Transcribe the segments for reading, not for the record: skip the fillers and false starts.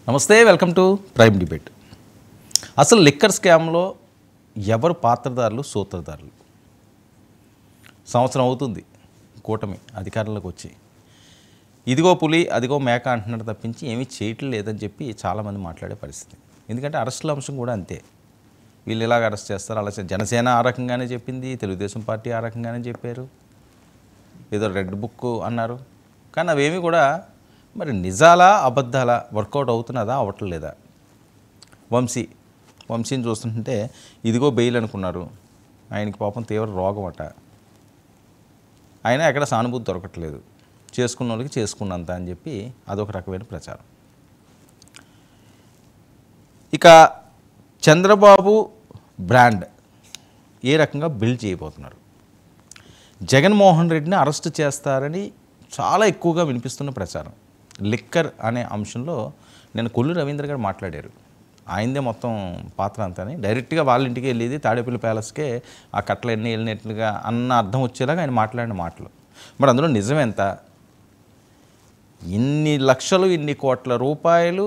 నమస్తే, welcome to prime debate. అసలు liquor స్కామ్లో ఎవరు పాత్రదారులు, సూత్రధారులు? సంవత్సరం అవుతుంది కూటమి అధికారంలోకి వచ్చి. ఇదిగో పులి అదిగో మేక అంటున్నాడు తప్పించి ఏమీ చేయటం లేదని చెప్పి చాలామంది మాట్లాడే పరిస్థితి. ఎందుకంటే అరెస్టుల అంశం కూడా అంతే. వీళ్ళు ఇలాగ అరెస్ట్ చేస్తారు, అలా జనసేన ఆ రకంగానే చెప్పింది, తెలుగుదేశం పార్టీ ఆ రకంగానే చెప్పారు, ఏదో రెడ్ బుక్ అన్నారు. కానీ అవేమీ కూడా మరి నిజాలా అబద్ధాలా, వర్కౌట్ అవుతున్నదా అవ్వట్లేదా? వంశీని చూస్తుంటే ఇదిగో బెయిల్ అనుకున్నారు. ఆయనకి పాపం తీవ్ర రోగం అట. ఆయన ఎక్కడ సానుభూతి దొరకట్లేదు, చేసుకున్న వాళ్ళకి చేసుకున్నంత అని చెప్పి అదొక రకమైన ప్రచారం. ఇక చంద్రబాబు బ్రాండ్ ఏ రకంగా బిల్డ్ చేయబోతున్నారు? జగన్మోహన్ రెడ్డిని అరెస్ట్ చేస్తారని చాలా ఎక్కువగా వినిపిస్తున్న ప్రచారం. లిక్కర్ అనే అంశంలో నేను కొల్లు రవీంద్ర గారు మాట్లాడారు. ఆయనదే మొత్తం పాత్ర అంతాని. డైరెక్ట్గా వాళ్ళ ఇంటికి వెళ్ళేది తాడేపల్లి ప్యాలెస్కే ఆ కట్టలు ఎన్ని వెళ్ళినట్లుగా అన్న అర్థం వచ్చేలాగా ఆయన మాట్లాడిన మాటలు. మరి అందులో నిజం ఎంత? ఇన్ని లక్షలు, ఇన్ని కోట్ల రూపాయలు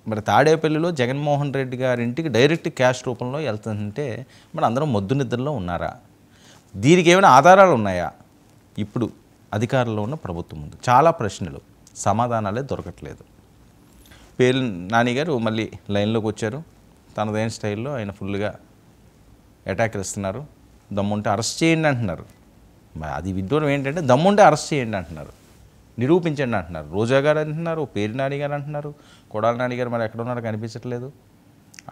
మరి తాడేపల్లిలో జగన్మోహన్ రెడ్డి గారి ఇంటికి డైరెక్ట్ క్యాష్ రూపంలో వెళ్తుంటే మరి అందరం మొద్దు నిద్రలో ఉన్నారా? దీనికి ఏమైనా ఆధారాలు ఉన్నాయా? ఇప్పుడు అధికారంలో ఉన్న ప్రభుత్వం ముందు చాలా ప్రశ్నలు, సమాధానాలే దొరకట్లేదు. పేరు నాని గారు మళ్ళీ లైన్లోకి వచ్చారు. తనదైన స్టైల్లో ఆయన ఫుల్గా అటాక్ ఇస్తున్నారు. దమ్ముంటే అరెస్ట్ చేయండి అంటున్నారు. అది విడ్డూరం ఏంటంటే దమ్ముంటే అరెస్ట్ చేయండి అంటున్నారు, నిరూపించండి అంటున్నారు. రోజా గారు అంటున్నారు, పేరు నాని గారు అంటున్నారు, కొడాలి నాని గారు మరి ఎక్కడ ఉన్నారో కనిపించట్లేదు.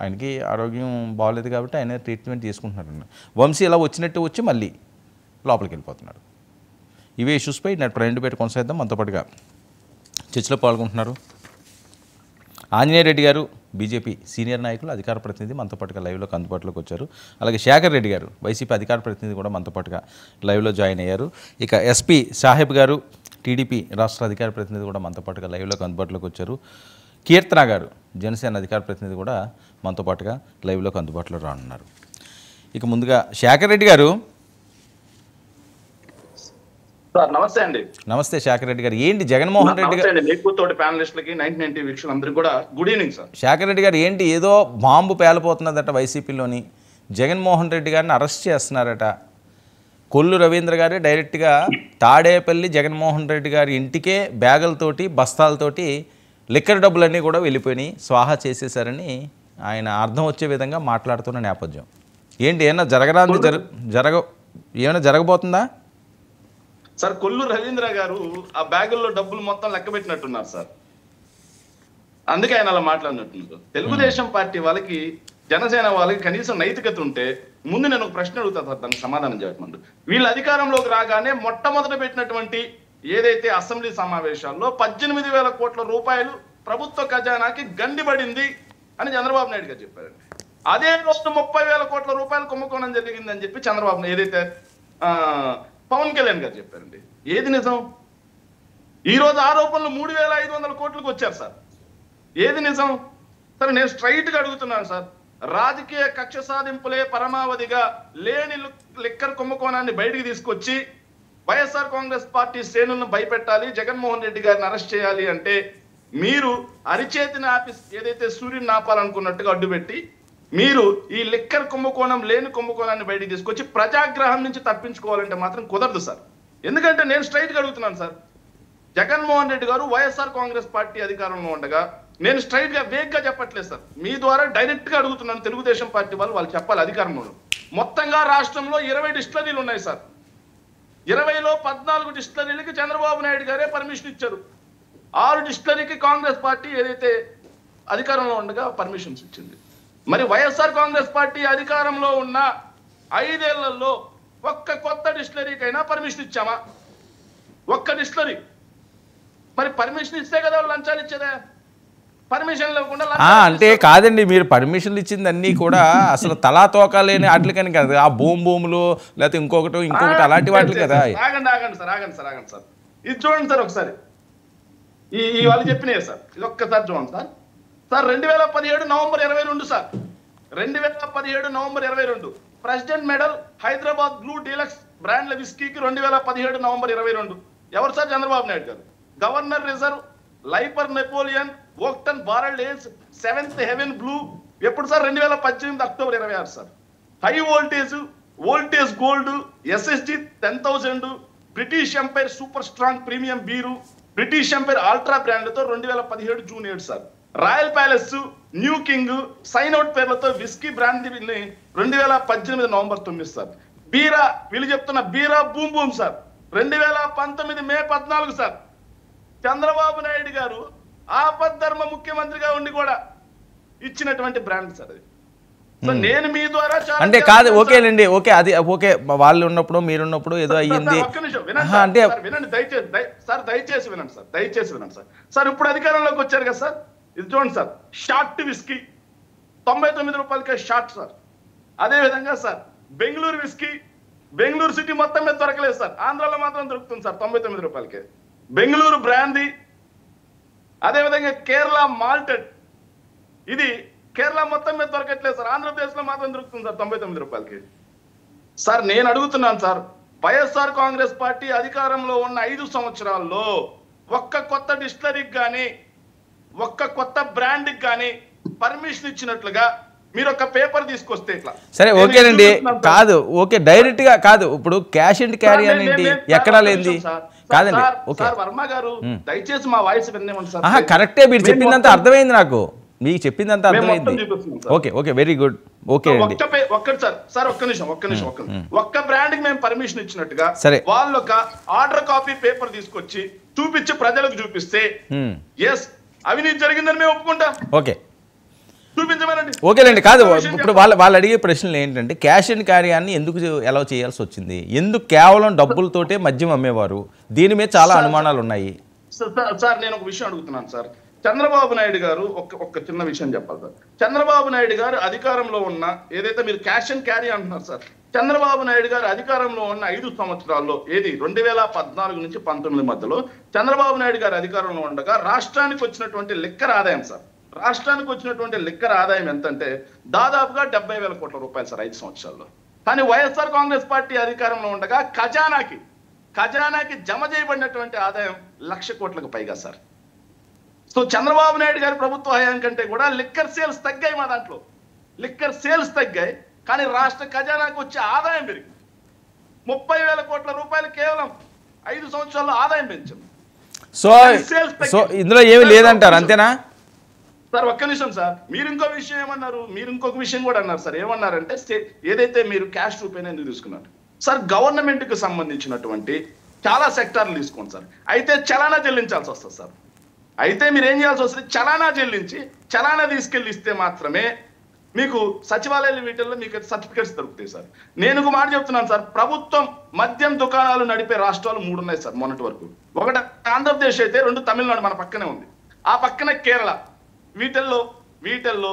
ఆయనకి ఆరోగ్యం బాగోలేదు కాబట్టి ఆయన ట్రీట్మెంట్ తీసుకుంటున్నారు. వంశీ ఇలా వచ్చినట్టు వచ్చి మళ్ళీ లోపలికి వెళ్ళిపోతున్నారు. ఇవే ఇష్యూస్పై నేను ప్రైమ్ డిబేట్ కొనసాగిద్దాం. మనతో పాటుగా చర్చలో పాల్గొంటున్నారు ఆంజనేయ రెడ్డి గారు, బీజేపీ సీనియర్ నాయకులు, అధికార ప్రతినిధి, మనతో పాటుగా లైవ్లోకి అందుబాటులోకి వచ్చారు. అలాగే శేఖర్ రెడ్డి గారు, వైసీపీ అధికార ప్రతినిధి కూడా మనతో పాటుగా లైవ్లో జాయిన్ అయ్యారు. ఇక ఎస్పీ సాహెబ్ గారు, టీడీపీ రాష్ట్ర అధికార ప్రతినిధి కూడా మనతో పాటుగా లైవ్లోకి అందుబాటులోకి వచ్చారు. కీర్తన గారు, జనసేన అధికార ప్రతినిధి కూడా మనతో పాటుగా లైవ్లోకి అందుబాటులో రానున్నారు. ఇక ముందుగా శేఖర్ రెడ్డి గారు. నమస్తే అండి. నమస్తే శేఖర్ రెడ్డి గారు. ఏంటి జగన్మోహన్ రెడ్డి గారు, మీకు తోటి ప్యానలిస్టులకి 99 వీక్షకులందరికీ కూడా good evening sir. Shekhar Reddy గారు, ఏంటి ఏదో బాంబు పేలిపోతున్నదట వైసీపీలోని, జగన్మోహన్ రెడ్డి గారిని అరెస్ట్ చేస్తున్నారట. కొల్లు రవీంద్ర గారే డైరెక్ట్గా తాడేపల్లి జగన్మోహన్ రెడ్డి గారి ఇంటికే బ్యాగులతోటి, బస్తాలతోటి లిక్కర్ డబ్బులన్నీ కూడా వెళ్ళిపోయినాయి, స్వాహా చేసేశారని ఆయన అర్థం వచ్చే విధంగా మాట్లాడుతున్న నేపథ్యం ఏంటి? ఏమన్నా ఏమైనా జరగబోతుందా సార్? కొల్లు రవీంద్ర గారు ఆ బ్యాగుల్లో డబ్బులు మొత్తం లెక్క పెట్టినట్టున్నారు సార్, అందుకే ఆయన అలా మాట్లాడినట్టున్నారు. తెలుగుదేశం పార్టీ వాళ్ళకి, జనసేన వాళ్ళకి కనీసం నైతికత ఉంటే ముందు నేను ఒక ప్రశ్న అడుగుతా సార్, దానికి సమాధానం చెప్పమంటారు. వీళ్ళు అధికారంలోకి రాగానే మొట్టమొదట పెట్టినటువంటి ఏదైతే అసెంబ్లీ సమావేశాల్లో 18,000 కోట్ల రూపాయలు ప్రభుత్వ ఖజానాకి గండిపడింది అని చంద్రబాబు నాయుడు గారు చెప్పారండి. అదే రోజు 30,000 కోట్ల రూపాయలు కుంభకోణం జరిగిందని చెప్పి చంద్రబాబు ఏదైతే పవన్ కళ్యాణ్ గారు చెప్పారండి. ఏది నిజం? ఈ రోజు ఆరోపణలు 3,500 కోట్లకు వచ్చారు సార్. ఏది నిజం? సరే, నేను స్ట్రైట్ గా అడుగుతున్నాను సార్. రాజకీయ కక్ష సాధింపులే పరమావధిగా లేని లిక్కర్ కుంభకోణాన్ని బయటికి తీసుకొచ్చి వైఎస్ఆర్ కాంగ్రెస్ పార్టీ శ్రేణులను భయపెట్టాలి, జగన్మోహన్ రెడ్డి గారిని అరెస్ట్ చేయాలి అంటే మీరు అరిచేతిని ఆపి ఏదైతే సూర్యుని ఆపాలనుకున్నట్టుగా అడ్డుపెట్టి మీరు ఈ లిక్కర్ కుంభకోణం లేని కుంభకోణాన్ని బయటికి తీసుకొచ్చి ప్రజాగ్రహం నుంచి తప్పించుకోవాలంటే మాత్రం కుదరదు సార్. ఎందుకంటే నేను స్ట్రైట్ గా అడుగుతున్నాను సార్. జగన్మోహన్ రెడ్డి గారు వైఎస్ఆర్ కాంగ్రెస్ పార్టీ అధికారంలో ఉండగా, నేను స్ట్రైట్ గా వేగ్ గా చెప్పట్లేదు సార్, మీ ద్వారా డైరెక్ట్ గా అడుగుతున్నాను. తెలుగుదేశం పార్టీ వాళ్ళు చెప్పాలి అధికారంలో. మొత్తంగా రాష్ట్రంలో 20 డిస్టిలరీలు ఉన్నాయి సార్. 20లో 14 డిస్టిలరీలకి చంద్రబాబు నాయుడు గారే పర్మిషన్ ఇచ్చారు. 6 డిస్టిలరీకి కాంగ్రెస్ పార్టీ ఏదైతే అధికారంలో ఉండగా పర్మిషన్స్ ఇచ్చింది. మరి వైఎస్ఆర్ కాంగ్రెస్ పార్టీ అధికారంలో ఉన్న 5 ఏళ్లలో ఒక్క కొత్త డిస్టిలరీకైనా పర్మిషన్ ఇచ్చామా? ఒక్క డిస్టిలరీ. మరి పర్మిషన్ ఇస్తే కదా లంచాలు ఇచ్చేదే. పర్మిషన్ లేకుండా అంటే కాదండి, మీరు పర్మిషన్లు ఇచ్చింది అన్నీ కూడా అసలు తలా తోక లేని వాటికని కదా, ఆ భూములు లేకపోతే ఇంకొకటి అలాంటి వాటికి కదా. ఆగండి సార్, ఇది చూడండి సార్ ఒకసారి. ఈ వాళ్ళు చెప్పినాయి సార్, ఇది ఒక్కసారి చూడండి sir. 2017 November 22 sir, 2017 November 22 president medal Hyderabad blue deluxe బ్రాండ్ల విస్కీకి 2017 నవంబర్ 22 ఎవరు sir? Chandrababu Naidu garu. Governor reserve లైపర్ Napoleon octane barrel ace 7th heaven blue ఎప్పుడు sir 2018 October 26 sir. High voltage gold SSG 10,000 British Empire super strong premium beer British Empire ultra బ్రాండ్లతో 2017 June 7 sir. Royal palace new king sign out పేర్లతో whisky brand 2018 November 9 sir. బీరా వీళ్ళు చెప్తున్న బీరా boom boom sir 2019 May 14 sir. Chandrababu Naidu garu ఆపద్ధర్మ ముఖ్యమంత్రిగా ఉండి కూడా ఇచ్చినటువంటి బ్రాండ్ సార్ అది. సో నేను మీ ద్వారా అంటే కాదు ఓకేనండి, ఓకే అది ఓకే, వాళ్ళు ఉన్నప్పుడు మీరున్నప్పుడు ఏదో అయ్యింది అంటే వినండి దయచేసి వినండి సార్. సార్ ఇప్పుడు అధికారంలోకి వచ్చారు కదా సార్, ఇది చూడండి సార్, షార్ట్ విస్కీ 99 రూపాయలకే షార్ట్ సార్. అదే విధంగా sir Bengaluru whisky Bengaluru city మొత్తం మీద దొరకలేదు సార్, ఆంధ్రాలో మాత్రం దొరుకుతుంది సార్ 99 రూపాయలకే. బెంగళూరు బ్రాందీ, అదేవిధంగా కేరళ మాల్టెడ్, ఇది కేరళ మొత్తం మీద దొరకట్లేదు సార్, ఆంధ్రప్రదేశ్లో మాత్రం దొరుకుతుంది సార్ 99 రూపాయలకి. సార్ నేను అడుగుతున్నాను సార్, వైఎస్ఆర్ కాంగ్రెస్ పార్టీ అధికారంలో ఉన్న 5 సంవత్సరాల్లో ఒక్క కొత్త డిస్టిలరీకి కానీ ఒక్క కొత్త బ్రాండ్కి కానీ పర్మిషన్ ఇచ్చినట్లుగా మీరు ఒక పేపర్ తీసుకొస్తే ఇట్లా సరే ఓకేనండి, కాదు ఓకే డైరెక్ట్ గా కాదు, ఇప్పుడు క్యాష్ అండ్ క్యారీ అనేది ఎక్కడా లేనిది కాదండి. ఓకే వర్మ గారు దయచేసి మా వాయిస్ వినేమండి సార్. కరెక్టే, మీరు చెప్పిందంతా అర్థమైంది, నాకు మీకు చెప్పిందంతా అర్థమైంది. Okay okay very good. Okay అండి ఒక్కటి సార్ ఒక్క నిమిషం ఒక్క బ్రాండ్ కి మేము పర్మిషన్ ఇచ్చినట్టుగా సరే వాళ్ళు ఒక ఆర్డర్ కాపీ పేపర్ తీసుకొచ్చి చూపించి ప్రజలకు చూపిస్తే ఎస్ అవినీతి జరిగిందని మేము ఒప్పుకుంటాం. ఓకే ఓకేనండి, కాదు ఇప్పుడు వాళ్ళు అడిగే ప్రశ్నలు ఏంటంటే క్యాష్ అండ్ క్యారీని ఎందుకు ఎలా చేయాల్సి వచ్చింది, ఎందుకు కేవలం డబ్బులతోటే మద్యం అమ్మేవారు, దీని మీద చాలా అనుమానాలు ఉన్నాయి. సార్ నేను ఒక విషయం అడుగుతున్నాను సార్, చంద్రబాబు నాయుడు గారు ఒక చిన్న విషయం చెప్పాలి సార్. చంద్రబాబు నాయుడు గారు అధికారంలో ఉన్న ఏదైతే మీరు క్యాష్ అండ్ క్యారీ అంటున్నారు సార్, చంద్రబాబు నాయుడు గారు అధికారంలో ఉన్న 5 సంవత్సరాల్లో ఏది 2014 నుంచి 19 మధ్యలో చంద్రబాబు నాయుడు గారు అధికారంలో ఉండగా రాష్ట్రానికి వచ్చినటువంటి లిక్కర్ ఆదాయం సార్, రాష్ట్రానికి వచ్చినటువంటి లిక్కర్ ఆదాయం ఎంతంటే దాదాపుగా 70,000 కోట్ల రూపాయలు సార్ 5 సంవత్సరాల్లో. కానీ వైఎస్ఆర్ కాంగ్రెస్ పార్టీ అధికారంలో ఉండగా ఖజానాకి జమ చేయబడినటువంటి ఆదాయం 1,00,000 కోట్లకు పైగా సార్. సో చంద్రబాబు నాయుడు గారి ప్రభుత్వ హయాం కంటే కూడా లిక్కర్ సేల్స్ తగ్గాయి, మా దాంట్లో లిక్కర్ సేల్స్ తగ్గాయి, కానీ రాష్ట్ర ఖజానాకు వచ్చే ఆదాయం పెరిగింది. 30,000 కోట్ల రూపాయలు కేవలం 5 సంవత్సరాల్లో ఆదాయం పెంచాం. సో ఇందులో ఏమి లేదంటారు అంతేనా సార్? ఒక్క నిమిషం సార్, మీరు ఇంకొక విషయం కూడా అన్నారు సార్. ఏమన్నారంటే ఏదైతే మీరు క్యాష్ రూపేనా ఎందుకు తీసుకున్నారు సార్, గవర్నమెంట్ కు సంబంధించినటువంటి చాలా సెక్టార్లు తీసుకోండి సార్, అయితే చలానా చెల్లించాల్సి వస్తుంది సార్. అయితే మీరు ఏం చేయాల్సి వస్తుంది, చలానా చెల్లించి చలానా తీసుకెళ్ళి ఇస్తే మాత్రమే మీకు సచివాలయాల వీటిల్లో మీకు సర్టిఫికేట్స్ దొరుకుతాయి సార్. నేను ఒక మాట చెప్తున్నాను సార్, ప్రభుత్వం మద్యం దుకాణాలు నడిపే రాష్ట్రాలు 3 ఉన్నాయి సార్ మొన్నటి వరకు. ఒకటి ఆంధ్రప్రదేశ్ అయితే, 2 తమిళనాడు మన పక్కనే ఉంది, ఆ పక్కన కేరళ. వీటిల్లో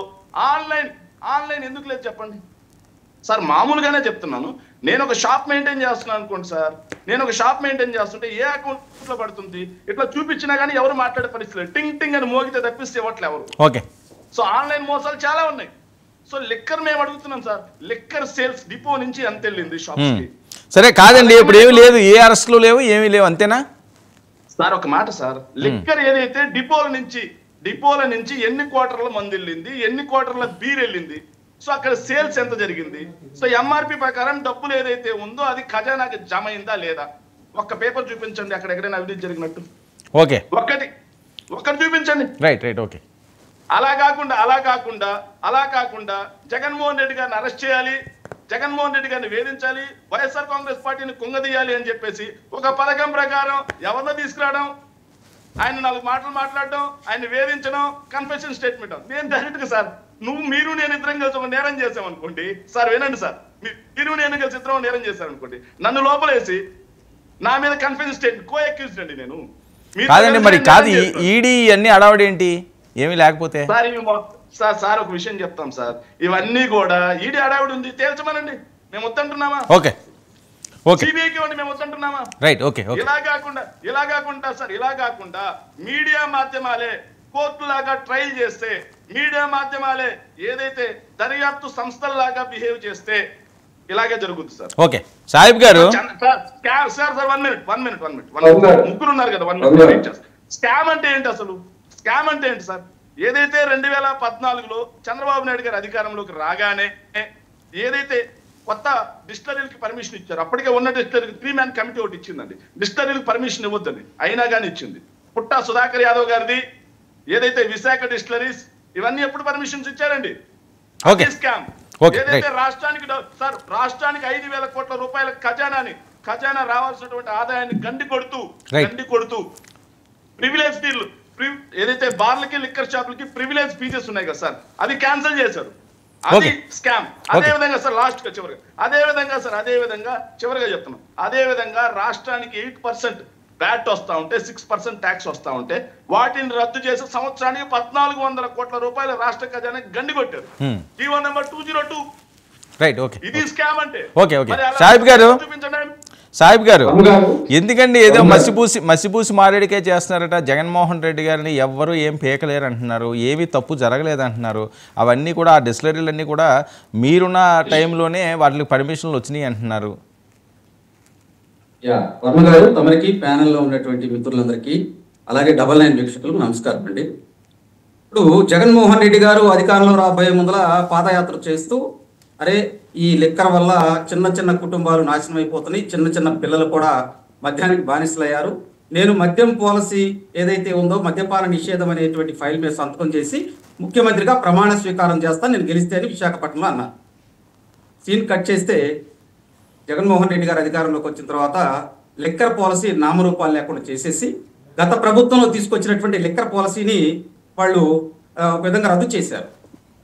ఆన్లైన్ ఎందుకు లేదు చెప్పండి సార్? మామూలుగానే చెప్తున్నాను, నేను ఒక షాప్ మెయింటైన్ చేస్తున్నాను అనుకోండి సార్, నేను ఒక షాప్ మెయింటైన్ చేస్తుంటే ఏ అకౌంట్ లో పడుతుంది ఇట్లా చూపించినా కానీ ఎవరు మాట్లాడే పరిస్థితి లేదు, టింగ్ టింగ్ అని మోగితే తప్పిస్తే ఇవ్వట్లే ఎవరు. ఓకే, సో ఆన్లైన్ మోసాలు చాలా ఉన్నాయి. సో లిక్కర్ మేము అడుగుతున్నాం సార్, లిక్కర్ సేల్స్ డిపో నుంచి ఎంత వెళ్ళింది షాప్స్ కి? సరే కాదండి, ఇప్పుడు ఏమి లేదు, ఏ అరెస్టులు లేవు, ఏమీ లేవు, అంతేనా సార్? ఒక మాట సార్, లిక్కర్ ఏదైతే డిపోల నుంచి ఎన్ని క్వార్టర్ల మంది వెళ్ళింది, ఎన్ని క్వార్టర్ల బీర్ వెళ్ళింది, సో అక్కడ సేల్స్ ఎంత జరిగింది, సో ఎంఆర్పి ప్రకారం డబ్బులు ఏదైతే ఉందో అది ఖజానాకి జమ అయిందా లేదా, ఒక్క పేపర్ చూపించండి అక్కడ ఎక్కడైనా అవినీతి జరిగినట్టు. ఓకే, ఒక్కటి చూపించండి. Right okay. అలా కాకుండా జగన్మోహన్ రెడ్డి గారిని అరెస్ట్ చేయాలి, జగన్మోహన్ రెడ్డి గారిని వేధించాలి, వైఎస్ఆర్ కాంగ్రెస్ పార్టీని కుంగదీయాలి అని చెప్పేసి ఒక పథకం ప్రకారం ఎవరినో తీసుకురావడం, ఆయన 4 మాటలు మాట్లాడడం, ఆయన వేధించడం, కన్ఫెషన్ స్టేట్మెంట్. నేను డైరెక్ట్ గా సార్ మీరు నేను ఇద్దరం కలిసి ఒక నేరం చేసామనుకోండి సార్, వినండి సార్, మీరు నేను కలిసి ఇద్దరం నేరం చేశారనుకోండి, నన్ను లోపలేసి నా మీద కన్ఫెషన్ స్టేట్మెంట్ కో అక్యూజ్డ్ అండి నేను. కాదండి మరి కాదు, ఈడీ అన్ని అడవడి ఏంటి ఏమీ లేకపోతే సార్ ఒక విషయం చెప్తాం సార్, ఇవన్నీ కూడా ఈడీ అడావిడి ఉంది తేల్చమనండి, మేము వద్దంటున్నామా? ఓకే సిబిఐకి ఇవ్వండి, మేము వద్దంటున్నామా? Right okay. ఇలా కాకుండా మీడియా మాధ్యమాలే కోర్టు లాగా ట్రయల్ చేస్తే, మీడియా మాధ్యమాలే ఏదైతే దర్యాప్తు సంస్థల్లాగా బిహేవ్ చేస్తే ఇలాగే జరుగుతుంది సార్. ఓకే సాహిబ్ గారు సార్ 1 మినిట్ ముగ్గురు ఉన్నారు కదా, 1 మినిట్. స్కామ్ అంటే ఏంటి అసలు? స్కామ్ అంటే ఏంటి సార్? ఏదైతే 2014లో చంద్రబాబు నాయుడు గారు అధికారంలోకి రాగానే ఏదైతే కొత్త డిస్టిలరీకి పర్మిషన్ ఇచ్చారు, అప్పటికే ఉన్న డిస్టిలరీకి 3 మ్యాన్ కమిటీ ఒకటి ఇచ్చిందండి, డిస్టిలరీకి పర్మిషన్ ఇవ్వద్దని, అయినా కానీ ఇచ్చింది. పుట్టా సుధాకర్ యాదవ్ గారిది ఏదైతే విశాఖ డిస్టిలరీస్, ఇవన్నీ ఎప్పుడు పర్మిషన్స్ ఇచ్చారండి? స్కామ్. ఏదైతే రాష్ట్రానికి సార్ రాష్ట్రానికి 5,000 కోట్ల రూపాయల ఖజానా రావాల్సినటువంటి ఆదాయాన్ని గండి కొడుతూ ప్రివిలేజ్ డీల్, ఏదైతే బార్లకి లిక్కర్ షాపులకి ప్రివిలేజ్ ఫీజెస్ ఉన్నాయి కదా సార్, అది క్యాన్సిల్ చేశారు. అది స్కామ్. అదే విధంగా సార్ అదే విధంగా చివరిగా చెప్తున్నాం, అదే విధంగా రాష్ట్రానికి 8% వ్యాట్ వస్తా ఉంటే 6% ట్యాక్స్ వస్తా ఉంటే వాటిని రద్దు చేసి సంవత్సరానికి 1,400 కోట్ల రూపాయల రాష్ట్ర ఖజానాకి గండి కొట్టారు. GO number 202. Right, okay. ఇది స్కామ్ అంటే. ఓకే సాహిబ్ గారు ఎందుకండి ఏదో మసిపూసి మారేడికే చేస్తున్నారట? జగన్మోహన్ రెడ్డి గారిని ఎవ్వరూ ఏం పీకలేరు అంటున్నారు, ఏమీ తప్పు జరగలేదు అంటున్నారు. అవన్నీ కూడా ఆ డిస్టిలరీలన్నీ కూడా మీరున్న టైంలోనే వాటికి పర్మిషన్లు వచ్చినాయి అంటున్నారు. వర్మ గారు, తమరికి ప్యానెల్లో ఉన్నటువంటి మిత్రులందరికీ అలాగే 99 వీక్షకులకు నమస్కారం అండి. ఇప్పుడు జగన్మోహన్ రెడ్డి గారు అధికారంలో రాబోయే ముందల పాదయాత్ర చేస్తూ అరే ఈ లిక్కర్ వల్ల చిన్న కుటుంబాలు నాశనం అయిపోతున్నాయి, చిన్న పిల్లలు కూడా మద్యానికి బానిసలయ్యారు, నేను మద్యం పాలసీ ఏదైతే ఉందో మద్యపాన నిషేధం అనేటువంటి ఫైల్ మీద సంతకం చేసి ముఖ్యమంత్రిగా ప్రమాణ స్వీకారం చేస్తాను నేను గెలిస్తే అని విశాఖపట్నంలో అన్నారు. సీన్ కట్ చేస్తే జగన్మోహన్ రెడ్డి గారు అధికారంలోకి వచ్చిన తర్వాత లిక్కర్ పాలసీ నామరూపాలు లేకుండా చేసేసి గత ప్రభుత్వంలో తీసుకొచ్చినటువంటి లిక్కర్ పాలసీని వాళ్ళు ఒక విధంగా రద్దు చేశారు.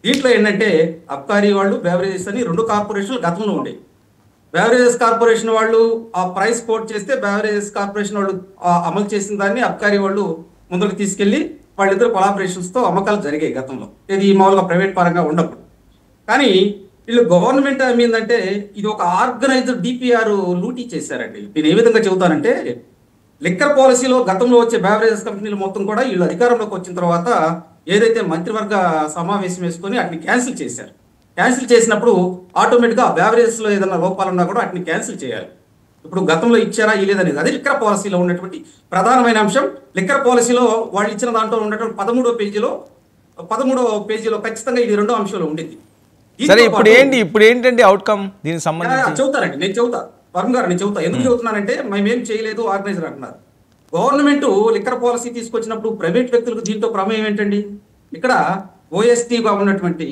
దీంట్లో ఏంటంటే అబ్కారీ వాళ్ళు, బెవరేజెస్ అని 2 కార్పొరేషన్లు గతంలో ఉండేవి. బెవరేజెస్ కార్పొరేషన్ వాళ్ళు ఆ ప్రైస్ కోట్ చేస్తే బెవరేజెస్ కార్పొరేషన్ వాళ్ళు అమలు చేసిన దాన్ని అబ్కారీ వాళ్ళు ముందుకు తీసుకెళ్లి వాళ్ళిద్దరు కొలాబరేషన్స్తో అమ్మకాలు జరిగాయి గతంలో, ఇది మామూలుగా ప్రైవేట్ పరంగా ఉన్నప్పుడు. కానీ వీళ్ళు గవర్నమెంట్ ఏమిందంటే ఇది ఒక ఆర్గనైజ్డ్ డిపిఆర్ లూటీ చేశారండి. నేను ఏ విధంగా చెబుతానంటే లిక్కర్ పాలసీలో గతంలో వచ్చే బెవరేజెస్ కంపెనీలు మొత్తం కూడా వీళ్ళు అధికారంలోకి వచ్చిన తర్వాత ఏదైతే మంత్రివర్గ సమావేశం వేసుకొని వాటిని క్యాన్సిల్ చేశారు. క్యాన్సిల్ చేసినప్పుడు ఆటోమేటిక్గా బెవరేజెస్లో ఏదైనా లోపాలున్నా కూడా వాటిని క్యాన్సిల్ చేయాలి. ఇప్పుడు గతంలో ఇచ్చారా ఇలేదనేది అదే లిక్కర్ పాలసీలో ఉన్నటువంటి ప్రధానమైన అంశం. లిక్కర్ పాలసీలో వాళ్ళు ఇచ్చిన దాంట్లో ఉన్నటువంటి 13వ పేజీలో ఖచ్చితంగా ఇది 2వ అంశంలో ఉండేది. సరే, ఇప్పుడు ఏంటంటే అవుట్కమ్ దీనికి సంబంధించి చెబుతానండి, నేను చెబుతా వర్మ గారు, నేను చెబుతా. ఎందుకు చెబుతున్నానంటే మేమేం చేయలేదు, ఆర్గనైజర్ అంటున్నారు. గవర్నమెంట్ లిక్కర్ పాలసీ తీసుకొచ్చినప్పుడు ప్రైవేట్ వ్యక్తులకు దీంతో ప్రమేయం ఏంటండి? ఇక్కడ ఓఎస్టీగా ఉన్నటువంటి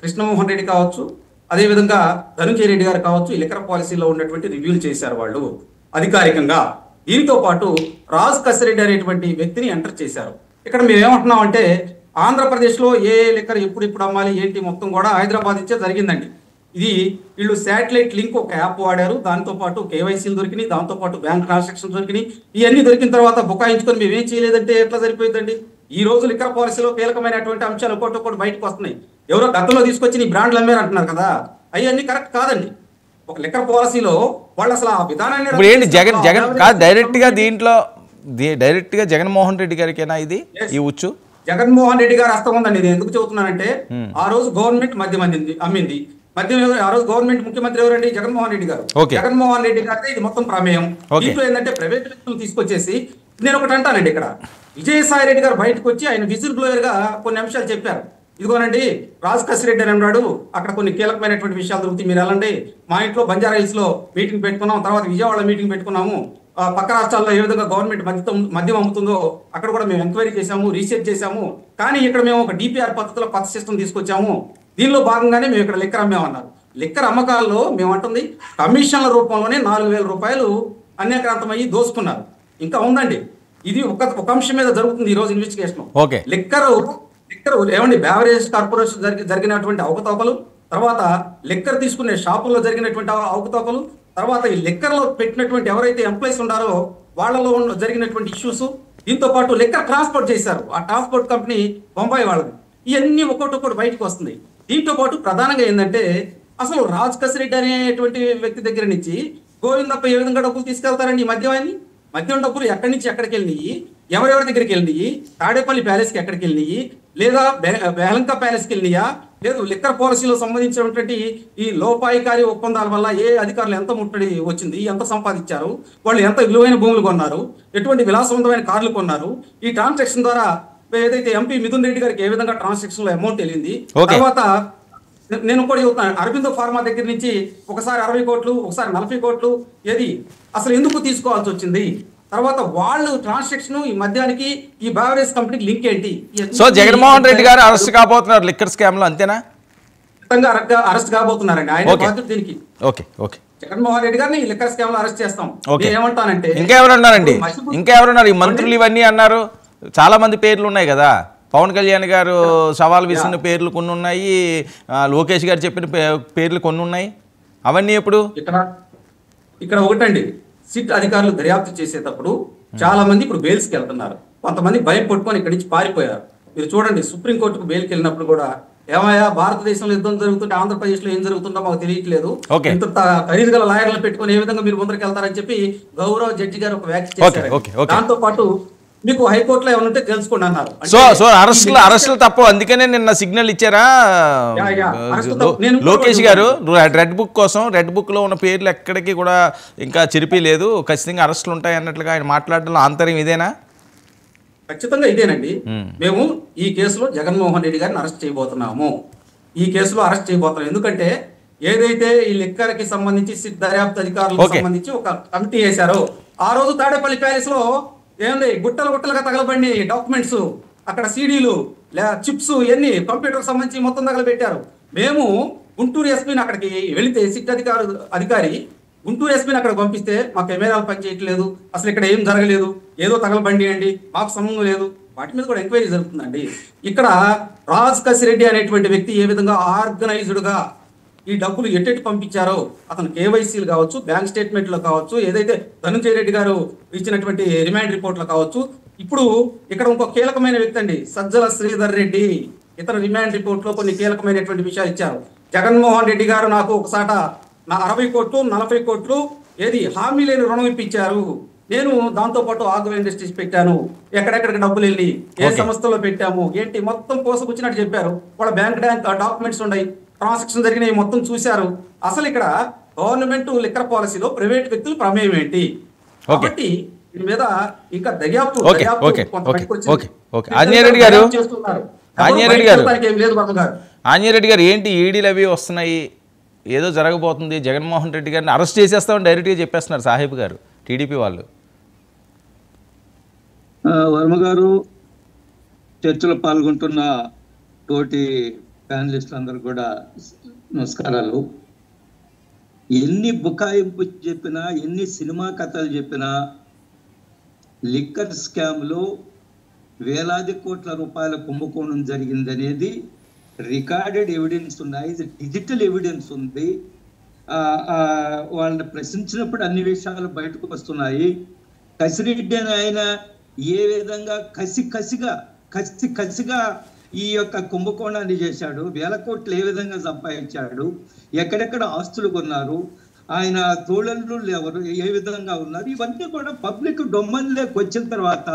కృష్ణమోహన్ రెడ్డి కావచ్చు, అదేవిధంగా ధనుంజయ రెడ్డి గారు కావచ్చు, ఈ లిక్కర్ పాలసీలో ఉన్నటువంటి రివ్యూలు చేశారు వాళ్ళు అధికారికంగా. దీంతో పాటు రాజ్ కసిరెడ్డి అనేటువంటి వ్యక్తిని ఎంటర్ చేశారు. ఇక్కడ మేము ఏమంటున్నాం అంటే ఆంధ్రప్రదేశ్లో ఏ లిక్కర్ ఎప్పుడు అమ్మాలి ఏంటి మొత్తం కూడా హైదరాబాద్ ఇచ్చే జరిగిందండి. ఇది వీళ్ళు శాటిలైట్ లింక్ ఒక యాప్ వాడారు, దాంతోపాటు కేవైసీలు దొరికినాయి, దాంతోపాటు బ్యాంక్ ట్రాన్సాక్షన్స్ దొరికినాయి. ఇవన్నీ దొరికిన తర్వాత బుకాయించుకొని మేమేం చేయలేదంటే ఎట్లా సరిపోయిందండి? ఈ రోజు లిక్కర్ పాలసీలో కీలకమైనటువంటి అంశాలు ఒక్కొక్కటి బయటకు వస్తున్నాయి. ఎవరో గతంలో తీసుకొచ్చి ఈ బ్రాండ్లు అమ్మారు అంటున్నారు కదా, అవన్నీ కరెక్ట్ కాదండి. ఒక లిక్కర్ పాలసీలో వాళ్ళు అసలు ఆ విధానాన్ని జగన్ కాదు డైరెక్ట్గా దీంట్లో డైరెక్ట్గా జగన్మోహన్ రెడ్డి గారికేనా ఇది ఈ ఉచ్చు? జగన్మోహన్ రెడ్డి గారు హస్తం ఉందండి. నేను ఎందుకు చెబుతున్నానంటే ఆ రోజు గవర్నమెంట్ మద్యం అమ్మింది. మద్యం ఆ రోజు గవర్నమెంట్ ముఖ్యమంత్రి ఎవరండి? జగన్మోహన్ రెడ్డి గారు. జగన్మోహన్ రెడ్డి గారితో ఇది మొత్తం ప్రమేయం. దీంట్లో ఏంటంటే ప్రైవేట్ వ్యక్తులు తీసుకొచ్చేసి నేను ఒకటి అంటానండి, ఇక్కడ విజయసాయి రెడ్డి గారు బయటకు వచ్చి ఆయన విజిల్ బ్లోయర్ గా కొన్ని అంశాలు చెప్పారు. ఇదిగోనండి రాజ్ కసిరెడ్డి అని అన్నాడు, అక్కడ కొన్ని కీలకమైనటువంటి విషయాలు దొరుకుతాయి, మీరు వెళ్ళండి. మా ఇంట్లో బంజారా హిల్స్ లో మీటింగ్ పెట్టుకున్నాం, తర్వాత విజయవాడ మీటింగ్ పెట్టుకున్నాము, పక్క రాష్ట్రాల్లో ఏ విధంగా గవర్నమెంట్ మద్యం అమ్ముతుందో అక్కడ కూడా మేము ఎంక్వైరీ చేశాము, రీసెర్చ్ చేశాము. కానీ ఇక్కడ మేము ఒక డిపిఆర్ పద్ధతిలో కొత్త సిస్టమ్ తీసుకొచ్చాము, దీనిలో భాగంగానే మేము ఇక్కడ లిక్కర్ అమ్మామన్నారు. లిక్కర్ అమ్మకాల్లో మేము అంటుంది కమిషన్ల రూపంలోనే 4,000 రూపాయలు అన్యాక్రాంతమయ్యి దోసుకున్నారు. ఇంకా ఉందండి, ఇది ఒక అంశం మీద జరుగుతుంది ఈ రోజు ఇన్వెస్టిగేషన్. లిక్కర్ ఏమండి బెవరేజ్ కార్పొరేషన్ జరిగినటువంటి అవకతవకలు, తర్వాత లిక్కర్ తీసుకునే షాపుల్లో జరిగినటువంటి అవకతవకలు, తర్వాత ఈ లిక్కర్ లో పెట్టినటువంటి ఎవరైతే ఎంప్లాయీస్ ఉన్నారో వాళ్ళలో జరిగినటువంటి ఇష్యూస్, దీంతో పాటు లిక్కర్ ట్రాన్స్పోర్ట్ చేశారు, ఆ ట్రాన్స్పోర్ట్ కంపెనీ బొంబాయి వాళ్ళది. ఇవన్నీ ఒక్కొక్కటి బయటకు వస్తుంది. దీంతో పాటు ప్రధానంగా ఏంటంటే అసలు రాజ్ కసిరెడ్డి అనేటువంటి వ్యక్తి దగ్గర నుంచి గోవిందప్ప ఏ విధంగా డబ్బులు తీసుకెళ్తారండి? ఈ మద్యం డబ్బులు ఎక్కడి నుంచి ఎక్కడికి వెళ్ళినాయి, ఎవరెవరి దగ్గరికి వెళ్ళినాయి, తాడేపల్లి ప్యాలెస్కి ఎక్కడికి వెళ్ళినాయి, లేదా బెహలంకా ప్యాలెస్కి వెళ్ళినాయా, లేదు లిక్కర్ పాలసీలో సంబంధించినటువంటి ఈ లోపాయికారి ఒప్పందాల వల్ల ఏ అధికారులు ఎంత ముట్టడి వచ్చింది, ఎంత సంపాదించారు, వాళ్ళు ఎంత విలువైన భూములు కొన్నారు, ఎటువంటి విలాసవంతమైన కార్లు కొన్నారు, ఈ ట్రాన్సాక్షన్ ద్వారా ఏదైతే ఎంపీ మిథున్ రెడ్డి గారికి ఏ విధంగా ట్రాన్సాక్షన్ లో అమౌంట్ వెళ్ళింది. తర్వాత నేను కూడా చెబుతాను, అరబిందో ఫార్మా దగ్గర నుంచి ఒకసారి 60 కోట్లు, ఒకసారి 40 కోట్లు, ఏది అసలు ఎందుకు తీసుకోవాల్సి వచ్చింది? తర్వాత వాళ్ళు ట్రాన్సాక్షన్ ఈ మద్యానికి ఈ బెవరేజ్ కంపెనీకి లింక్ ఏంటి? సో జగన్మోహన్ రెడ్డి గారు అరెస్ట్ కాబోతున్నారు లిక్కర్ స్కామ్ లో, అంతేనా? అరెస్ట్ కాబోతున్నారండి ఆయన బాధ్యత దీనికి. ఓకే ఓకే, జగన్మోహన్ రెడ్డి గారిని లిక్కర్ స్కామ్ లో అరెస్ట్ చేస్తాం. ఏమంటానంటే ఇంకా ఎవరున్నారండి? ఇంకా ఎవరున్నారు? ఈ మంత్రులు ఇవన్నీ అన్నారు, చాలా మంది పేర్లు ఉన్నాయి కదా. పవన్ కళ్యాణ్ గారు సవాల్ విసిన పేర్లు కొన్ని ఉన్నాయి, లోకేష్ గారు చెప్పిన పేర్లు కొన్ని ఉన్నాయి. అవన్నీ ఎప్పుడు? ఇక్కడ ఒకటండి, సిట్ అధికారులు దర్యాప్తు చేసేటప్పుడు చాలా మంది ఇప్పుడు బెయిల్స్కి వెళ్తున్నారు. కొంతమంది భయం పట్టుకొని ఇక్కడి నుంచి పారిపోయారు. మీరు చూడండి, సుప్రీంకోర్టుకు బెయిల్కి వెళ్ళినప్పుడు కూడా ఏమయ్యా భారతదేశంలో యుద్ధం జరుగుతుంటే ఆంధ్రప్రదేశ్ లో ఏం జరుగుతుందో మాకు తెలియట్లేదు, ఇంత ఖరీదు గల లాయర్లు పెట్టుకుని ఏ విధంగా మీరు ముందరికి వెళ్తారని చెప్పి గౌరవ జడ్జి గారు ఒక వ్యాఖ్య చేశారు. దాంతో పాటు మీకు హైకోర్టులో ఏమైనా ఉంటే తెలుసుకోండి అన్నారు. సో అరెస్టులు తప్పు, అందుకనే నిన్న సిగ్నల్ ఇచ్చారా లోకేష్ గారు? రెడ్ బుక్ కోసం, రెడ్ బుక్ లో ఉన్న పేర్లు ఎక్కడికి కూడా ఇంకా చెరిపి లేదు, ఖచ్చితంగా అరెస్టులు ఉంటాయి అన్నట్లుగా ఆయన మాట్లాడడం ఆంతర్యం ఇదేనా? ఖచ్చితంగా ఇదేనండి. మేము ఈ కేసులో జగన్మోహన్ రెడ్డి గారిని అరెస్ట్ చేయబోతున్నాము. ఈ కేసులో అరెస్ట్ చేయబోతున్నాం. ఎందుకంటే ఏదైతే ఈ లిక్కర్ కి సంబంధించి సిట్ దర్యాప్తు అధికారులకు సంబంధించి ఒక కమిటీ వేశారో, ఆ రోజు తాడేపల్లి ప్యాలెస్ లో ఏంది గుట్టలుగా తగలబడి డాక్యుమెంట్స్, అక్కడ సీడీలు, చిప్స్, ఇవన్నీ కంప్యూటర్ సంబంధించి మొత్తం తగలబెట్టారు. మేము గుంటూరు ఎస్పీని అక్కడికి వెళితే సిట్ అధికారి గుంటూరు ఎస్పీని అక్కడ పంపిస్తే మా కెమెరాలు పనిచేయట్లేదు, అసలు ఇక్కడ ఏం జరగలేదు, ఏదో తగలబండి అండి, మాకు సంబంధం లేదు, వాటి మీద కూడా ఎంక్వైరీ జరుగుతుందండి. ఇక్కడ రాజ్ కసిరెడ్డి అనేటువంటి వ్యక్తి ఏ విధంగా ఆర్గనైజ్డ్గా ఈ డబ్బులు ఎట్టెట్టు పంపించారో, అతను కేవైసీలు కావచ్చు, బ్యాంక్ స్టేట్మెంట్లో కావచ్చు, ఏదైతే ధనంజయ రెడ్డి గారు ఇచ్చినటువంటి రిమాండ్ రిపోర్ట్లో కావచ్చు. ఇప్పుడు ఇక్కడ ఇంకో కీలకమైన వ్యక్తి అండి సజ్జల శ్రీధర్ రెడ్డి, ఇతర రిమాండ్ రిపోర్ట్లో కొన్ని కీలకమైనటువంటి విషయాలు ఇచ్చారు. జగన్మోహన్ రెడ్డి గారు నాకు ఒకసాట నా 60 కోట్లు 40 కోట్లు ఏది హామీ లేని రుణం ఇప్పించారు, నేను దాంతో పాటు ఆగ్రో ఇండస్ట్రీస్ పెట్టాను, ఎక్కడెక్కడికి డబ్బులు వెళ్ళి ఏ సంస్థలో పెట్టాము ఏంటి మొత్తం పోసకొచ్చినట్టు చెప్పారు. వాళ్ళ బ్యాంక్ డాక్యుమెంట్స్ ఉన్నాయి, ట్రాన్సాక్షన్ జరిగినవి మొత్తం చూశారు. అసలు ఇక్కడ గవర్నమెంట్ లిక్కర్ పాలసీలో ప్రైవేట్ వ్యక్తులు ప్రమేయం ఏంటి? కాబట్టి దీని మీద ఇంకా దర్యాప్తు ఆంజనేయుడు గారు ఏంటి ఈడీలు అవి వస్తున్నాయి, ఏదో జరగబోతుంది, జగన్మోహన్ రెడ్డి గారిని అరెస్ట్ చేసేస్తామని డైరెక్ట్గా చెప్పేస్తున్నారు సాహెబ్ గారు, టీడీపీ వాళ్ళు. వర్మ గారు, చర్చలో పాల్గొంటున్న తోటి ప్యానలిస్టులు అందరూ కూడా నమస్కారాలు. ఎన్ని బుకాయింపు చెప్పినా, ఎన్ని సినిమా కథలు చెప్పినా, లిక్కర్ స్కామ్లో వేలాది కోట్ల రూపాయల కుంభకోణం జరిగిందనేది రికార్డెడ్ ఎవిడెన్స్ ఉన్నాయి, డిజిటల్ ఎవిడెన్స్ ఉంది. వాళ్ళని ప్రశ్నించినప్పుడు అన్ని విషయాలు బయటకు వస్తున్నాయి. కసిరెడ్డి అని ఆయన ఏ విధంగా కసిగా ఈ యొక్క కుంభకోణాన్ని చేశాడు, వేల కోట్లు ఏ విధంగా సంపాదించాడు, ఎక్కడెక్కడ ఆస్తులు కొన్నారు, ఆయన తోళళ్ళు ఎవరు ఏ విధంగా ఉన్నారు, ఇవన్నీ కూడా పబ్లిక్ డొమైన్లోకి వచ్చిన తర్వాత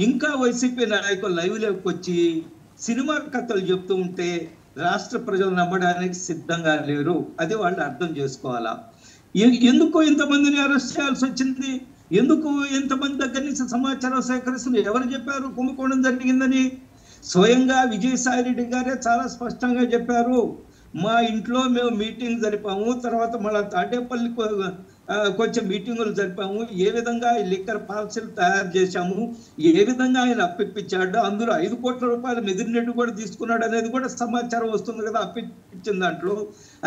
ఇంకా వైసీపీ నాయకులు లైవ్లోకి వచ్చి సినిమా కథలు చెప్తూ ఉంటే రాష్ట్ర ప్రజలు నమ్మడానికి సిద్ధంగా లేరు. అది వాళ్ళు అర్థం చేసుకోవాలా. ఎందుకు ఇంతమందిని అరెస్ట్ చేయాల్సి వచ్చింది? ఎందుకు ఇంతమంది దగ్గర నుంచి సమాచారం సేకరిస్తుంది? ఎవరు చెప్పారు కుంభకోణం జరిగిందని? స్వయంగా విజయసాయి రెడ్డి గారే చాలా స్పష్టంగా చెప్పారు. మా ఇంట్లో మేము మీటింగ్ జరిపాము, తర్వాత మళ్ళీ తాడేపల్లి కొంచెం మీటింగులు జరిపాము, ఏ విధంగా ఈ లిక్కర్ పాలసీలు తయారు చేశాము, ఏ విధంగా ఆయన అప్పిప్పించాడు, అందులో 5 కోట్ల రూపాయలు మిదిరి రెడ్డి కూడా తీసుకున్నాడు అనేది కూడా సమాచారం వస్తుంది కదా అప్పిచ్చిన దాంట్లో.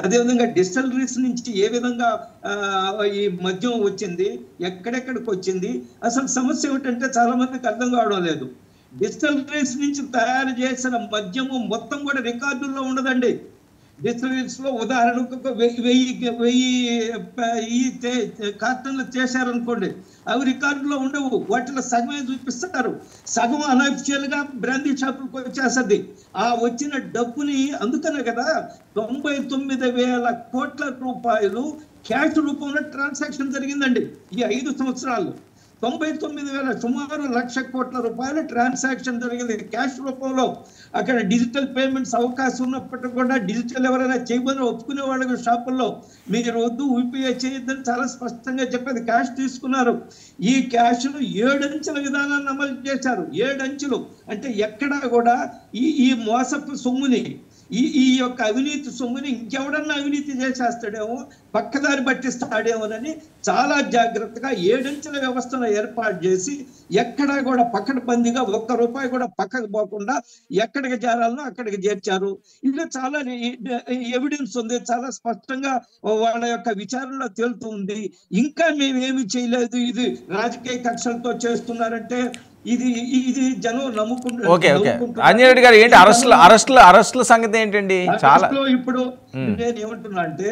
అదేవిధంగా డిస్టిలరీస్ నుంచి ఏ విధంగా ఈ మద్యం వచ్చింది, ఎక్కడెక్కడికి వచ్చింది, అసలు సమస్య ఏమిటంటే చాలా మందికి అర్థం కావడం లేదు. డిస్టిలరీస్ నుంచి తయారు చేసిన మద్యము మొత్తం కూడా రికార్డుల్లో ఉండదండి. డిస్టిలరీస్ లో ఉదాహరణకు 1000 కార్టన్లు చేశారనుకోండి, అవి రికార్డులో ఉండవు, వాటిలో సగమే చూపిస్తారు, సగం అనఫిషియల్ గా బ్రాందీ షాపులకు వచ్చేస్తుంది. ఆ వచ్చిన డబ్బుని అందుకనే కదా 99,000 కోట్ల రూపాయలు క్యాష్ రూపంలో ట్రాన్సాక్షన్ జరిగిందండి ఈ 5 సంవత్సరాలు. 99,000 సుమారు 1,00,000 కోట్ల రూపాయల ట్రాన్సాక్షన్ జరిగింది క్యాష్ రూపంలో. అక్కడ డిజిటల్ పేమెంట్స్ అవకాశం ఉన్నప్పటికీ కూడా డిజిటల్ ఎవరైనా చేయమని ఒప్పుకునే వాళ్ళకి షాపుల్లో మీరు వద్దు యూపీఐ చేయొద్దని చాలా స్పష్టంగా చెప్పేది. క్యాష్ తీసుకున్నారు. ఈ క్యాష్ను 7 అంచెల విధానాన్ని అమలు చేశారు. 7 అంచెలు అంటే ఎక్కడా కూడా ఈ మోసపు సొమ్ముని ఈ యొక్క అవినీతి సొమ్ముని ఇంకెవడన్నా అవినీతి చేసేస్తాడేమో, పక్కదారి పట్టిస్తాడేమోనని చాలా జాగ్రత్తగా 7 అంచెల వ్యవస్థను ఏర్పాటు చేసి ఎక్కడా కూడా పకడ్బందీగా ₹1 కూడా పక్కకు పోకుండా ఎక్కడికి చేరాలనో అక్కడికి చేర్చారు. ఇది చాలా ఎవిడెన్స్ ఉంది, చాలా స్పష్టంగా వాళ్ళ యొక్క విచారణలో తేలుతుంది. ఇంకా మేమేమి చేయలేదు, ఇది రాజకీయ కక్షలతో చేస్తున్నారంటే ఇది జనం నమ్ముకుంటారు. ఓకే ఓకే ఆంజనేయ రెడ్డి గారు ఏంటి అరెస్టుల సంగతి ఏంటండి? చాలా ఇప్పుడు నేను ఏమంటున్నా అంటే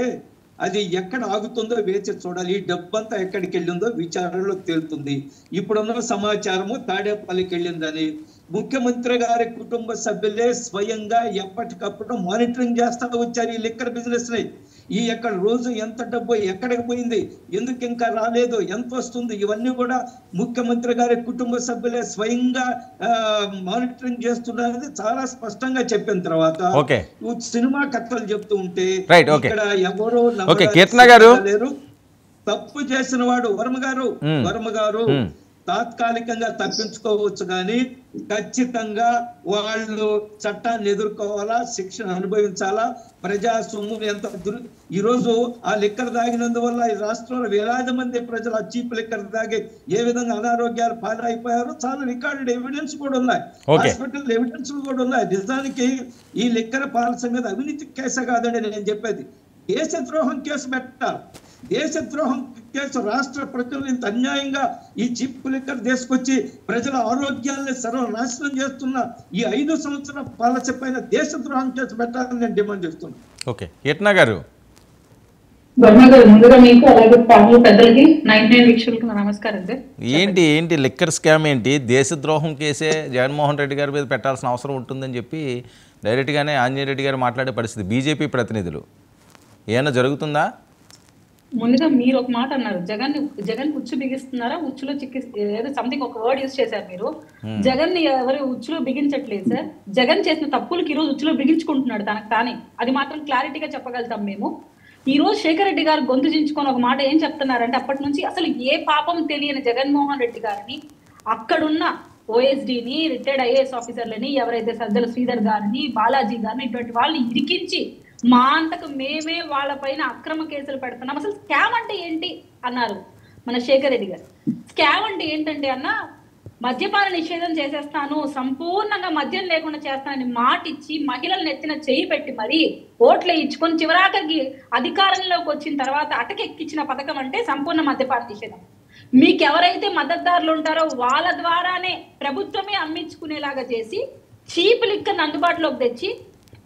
అది ఎక్కడ ఆగుతుందో వేచి చూడాలి. ఈ డబ్బంతా ఎక్కడికి వెళ్ళిందో విచారణలో తేలుతుంది. ఇప్పుడున్న సమాచారము తాడేపల్లికి వెళ్ళిందని ముఖ్యమంత్రి గారి కుటుంబ సభ్యులే స్వయంగా ఎప్పటికప్పుడు మానిటరింగ్ చేస్తా వచ్చారు ఈ లిక్కర్ బిజినెస్ ని. ఈ ఎక్కడ రోజు ఎంత డబ్బు ఎక్కడికి పోయింది, ఎందుకు ఇంకా రాలేదు, ఎంత వస్తుంది, ఇవన్నీ కూడా ముఖ్యమంత్రి గారి కుటుంబ సభ్యులే స్వయంగా మానిటరింగ్ చేస్తున్నారని చాలా స్పష్టంగా చెప్పిన తర్వాత సినిమా కథలు చెప్తూ ఉంటే ఇక్కడ ఎవరో లేరు. తప్పు చేసిన వాడు వర్మ గారు తాత్కాలికంగా తప్పించుకోవచ్చు, కానీ ఖచ్చితంగా వాళ్ళు చట్టాన్ని ఎదుర్కోవాలా, శిక్షణ అనుభవించాలా. ప్రజా సొమ్ము ఎంత ఈరోజు ఆ లిక్కర్ తాగినందువల్ల ఈ రాష్ట్రంలో వేలాది మంది ప్రజలు ఆ చీప్ లిక్కర్ తాగి ఏ విధంగా అనారోగ్యాలు పాలైపోయారో చాలా రికార్డెడ్ ఎవిడెన్స్ కూడా ఉన్నాయి, హాస్పిటల్ ఎవిడెన్స్ కూడా ఉన్నాయి. నిజానికి ఈ లిక్కర్ పాలసీ మీద అవినీతి కేసు కాదండి నేను చెప్పేది, దేశద్రోహం కేసు పెట్టాలి. దేశద్రోహం కేసు రాష్ట్ర ప్రజలు ఇంత అన్యాయంగా ఈ చీప్ లిక్కర్ తీసుకొచ్చి ప్రజల ఆరోగ్యాన్ని సర్వనాశనం చేస్తున్న ఈ 5 సంవత్సరాల పాలసీ పైన దేశద్రోహం కేసు పెట్టాలని నేను డిమాండ్ చేస్తున్నాను. ఓకే యత్న గారు. ముందుగా మీకు అలాగే పార్టీ పెద్దలకి 99 వీక్షకులకు నమస్కారం. ఏంటి లిక్కర్ స్కామ్ ఏంటి? దేశద్రోహం కేసే జగన్మోహన్ రెడ్డి గారి మీద పెట్టాల్సిన అవసరం ఉంటుందని చెప్పి డైరెక్ట్గానే ఆంజనేయ రెడ్డి గారు మాట్లాడే పరిస్థితి. బీజేపీ ప్రతినిధులు ఏమైనా జరుగుతుందా? ముందుగా మీరు ఒక మాట అన్నారు, జగన్ ఉచ్చు బిగిస్తున్నారా, ఉచ్చులో ఏదో సంథింగ్ ఒక వర్డ్ యూజ్ చేశారు మీరు. జగన్ ని ఎవరు ఉచ్చులో బిగించట్లేదు సార్. జగన్ చేసిన తప్పులకి ఈ రోజు ఉచ్చులో బిగించుకుంటున్నాడు తనకు తానే. అది మాత్రం క్లారిటీగా చెప్పగలుగుతాం మేము. ఈ రోజు శేఖర్ రెడ్డి గారు గొంతు చించుకొని ఒక మాట ఏం చెప్తున్నారంటే, అప్పటి నుంచి అసలు ఏ పాపం తెలియని జగన్మోహన్ రెడ్డి గారిని అక్కడున్న ఓఎస్డీని, రిటైర్డ్ ఐఏఎస్ ఆఫీసర్లని, ఎవరైతే సజ్జల శ్రీధర్ గారిని, బాలాజీ గారిని, ఇటువంటి వాళ్ళని ఇరికించి మా అంతకు మేమే వాళ్ళపైన అక్రమ కేసులు పెడుతున్నాం. అసలు స్కామ్ అంటే ఏంటి అన్నారు మన శేఖర్ రెడ్డి గారు. స్కామ్ అంటే ఏంటంటే అన్న, మద్యపాన నిషేధం చేసేస్తాను, సంపూర్ణంగా మద్యం లేకుండా చేస్తానని మాట ఇచ్చి మహిళలను ఎత్తిన చేయి పెట్టి మరి ఓట్లు ఇచ్చుకొని చివరాఖరికి అధికారంలోకి వచ్చిన తర్వాత అటకెక్కించిన పథకం అంటే సంపూర్ణ మద్యపాన నిషేధం. మీకెవరైతే మద్దతుదారులు ఉంటారో వాళ్ళ ద్వారానే ప్రభుత్వమే అమ్మించుకునేలాగా చేసి చీప్ లిక్కర్ని అందుబాటులోకి తెచ్చి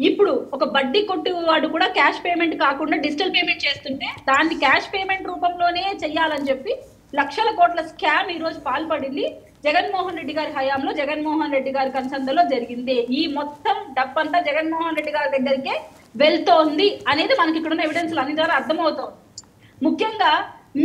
ఇప్పుడు ఒక బడ్డీ కొట్టు వాడు కూడా క్యాష్ పేమెంట్ కాకుండా డిజిటల్ పేమెంట్ చేస్తుంటే దాన్ని క్యాష్ పేమెంట్ రూపంలోనే చెయ్యాలని చెప్పి లక్షల కోట్ల స్కామ్ ఈ రోజు పాల్పడింది జగన్మోహన్ రెడ్డి గారి హయాంలో, జగన్మోహన్ రెడ్డి గారి కన్సందలో జరిగింది. ఈ మొత్తం డబ్బంతా జగన్మోహన్ రెడ్డి గారి దగ్గరికే వెళ్తోంది అనేది మనకి ఇక్కడ ఉన్న ఎవిడెన్స్ అన్ని ద్వారా అర్థమవుతోంది. ముఖ్యంగా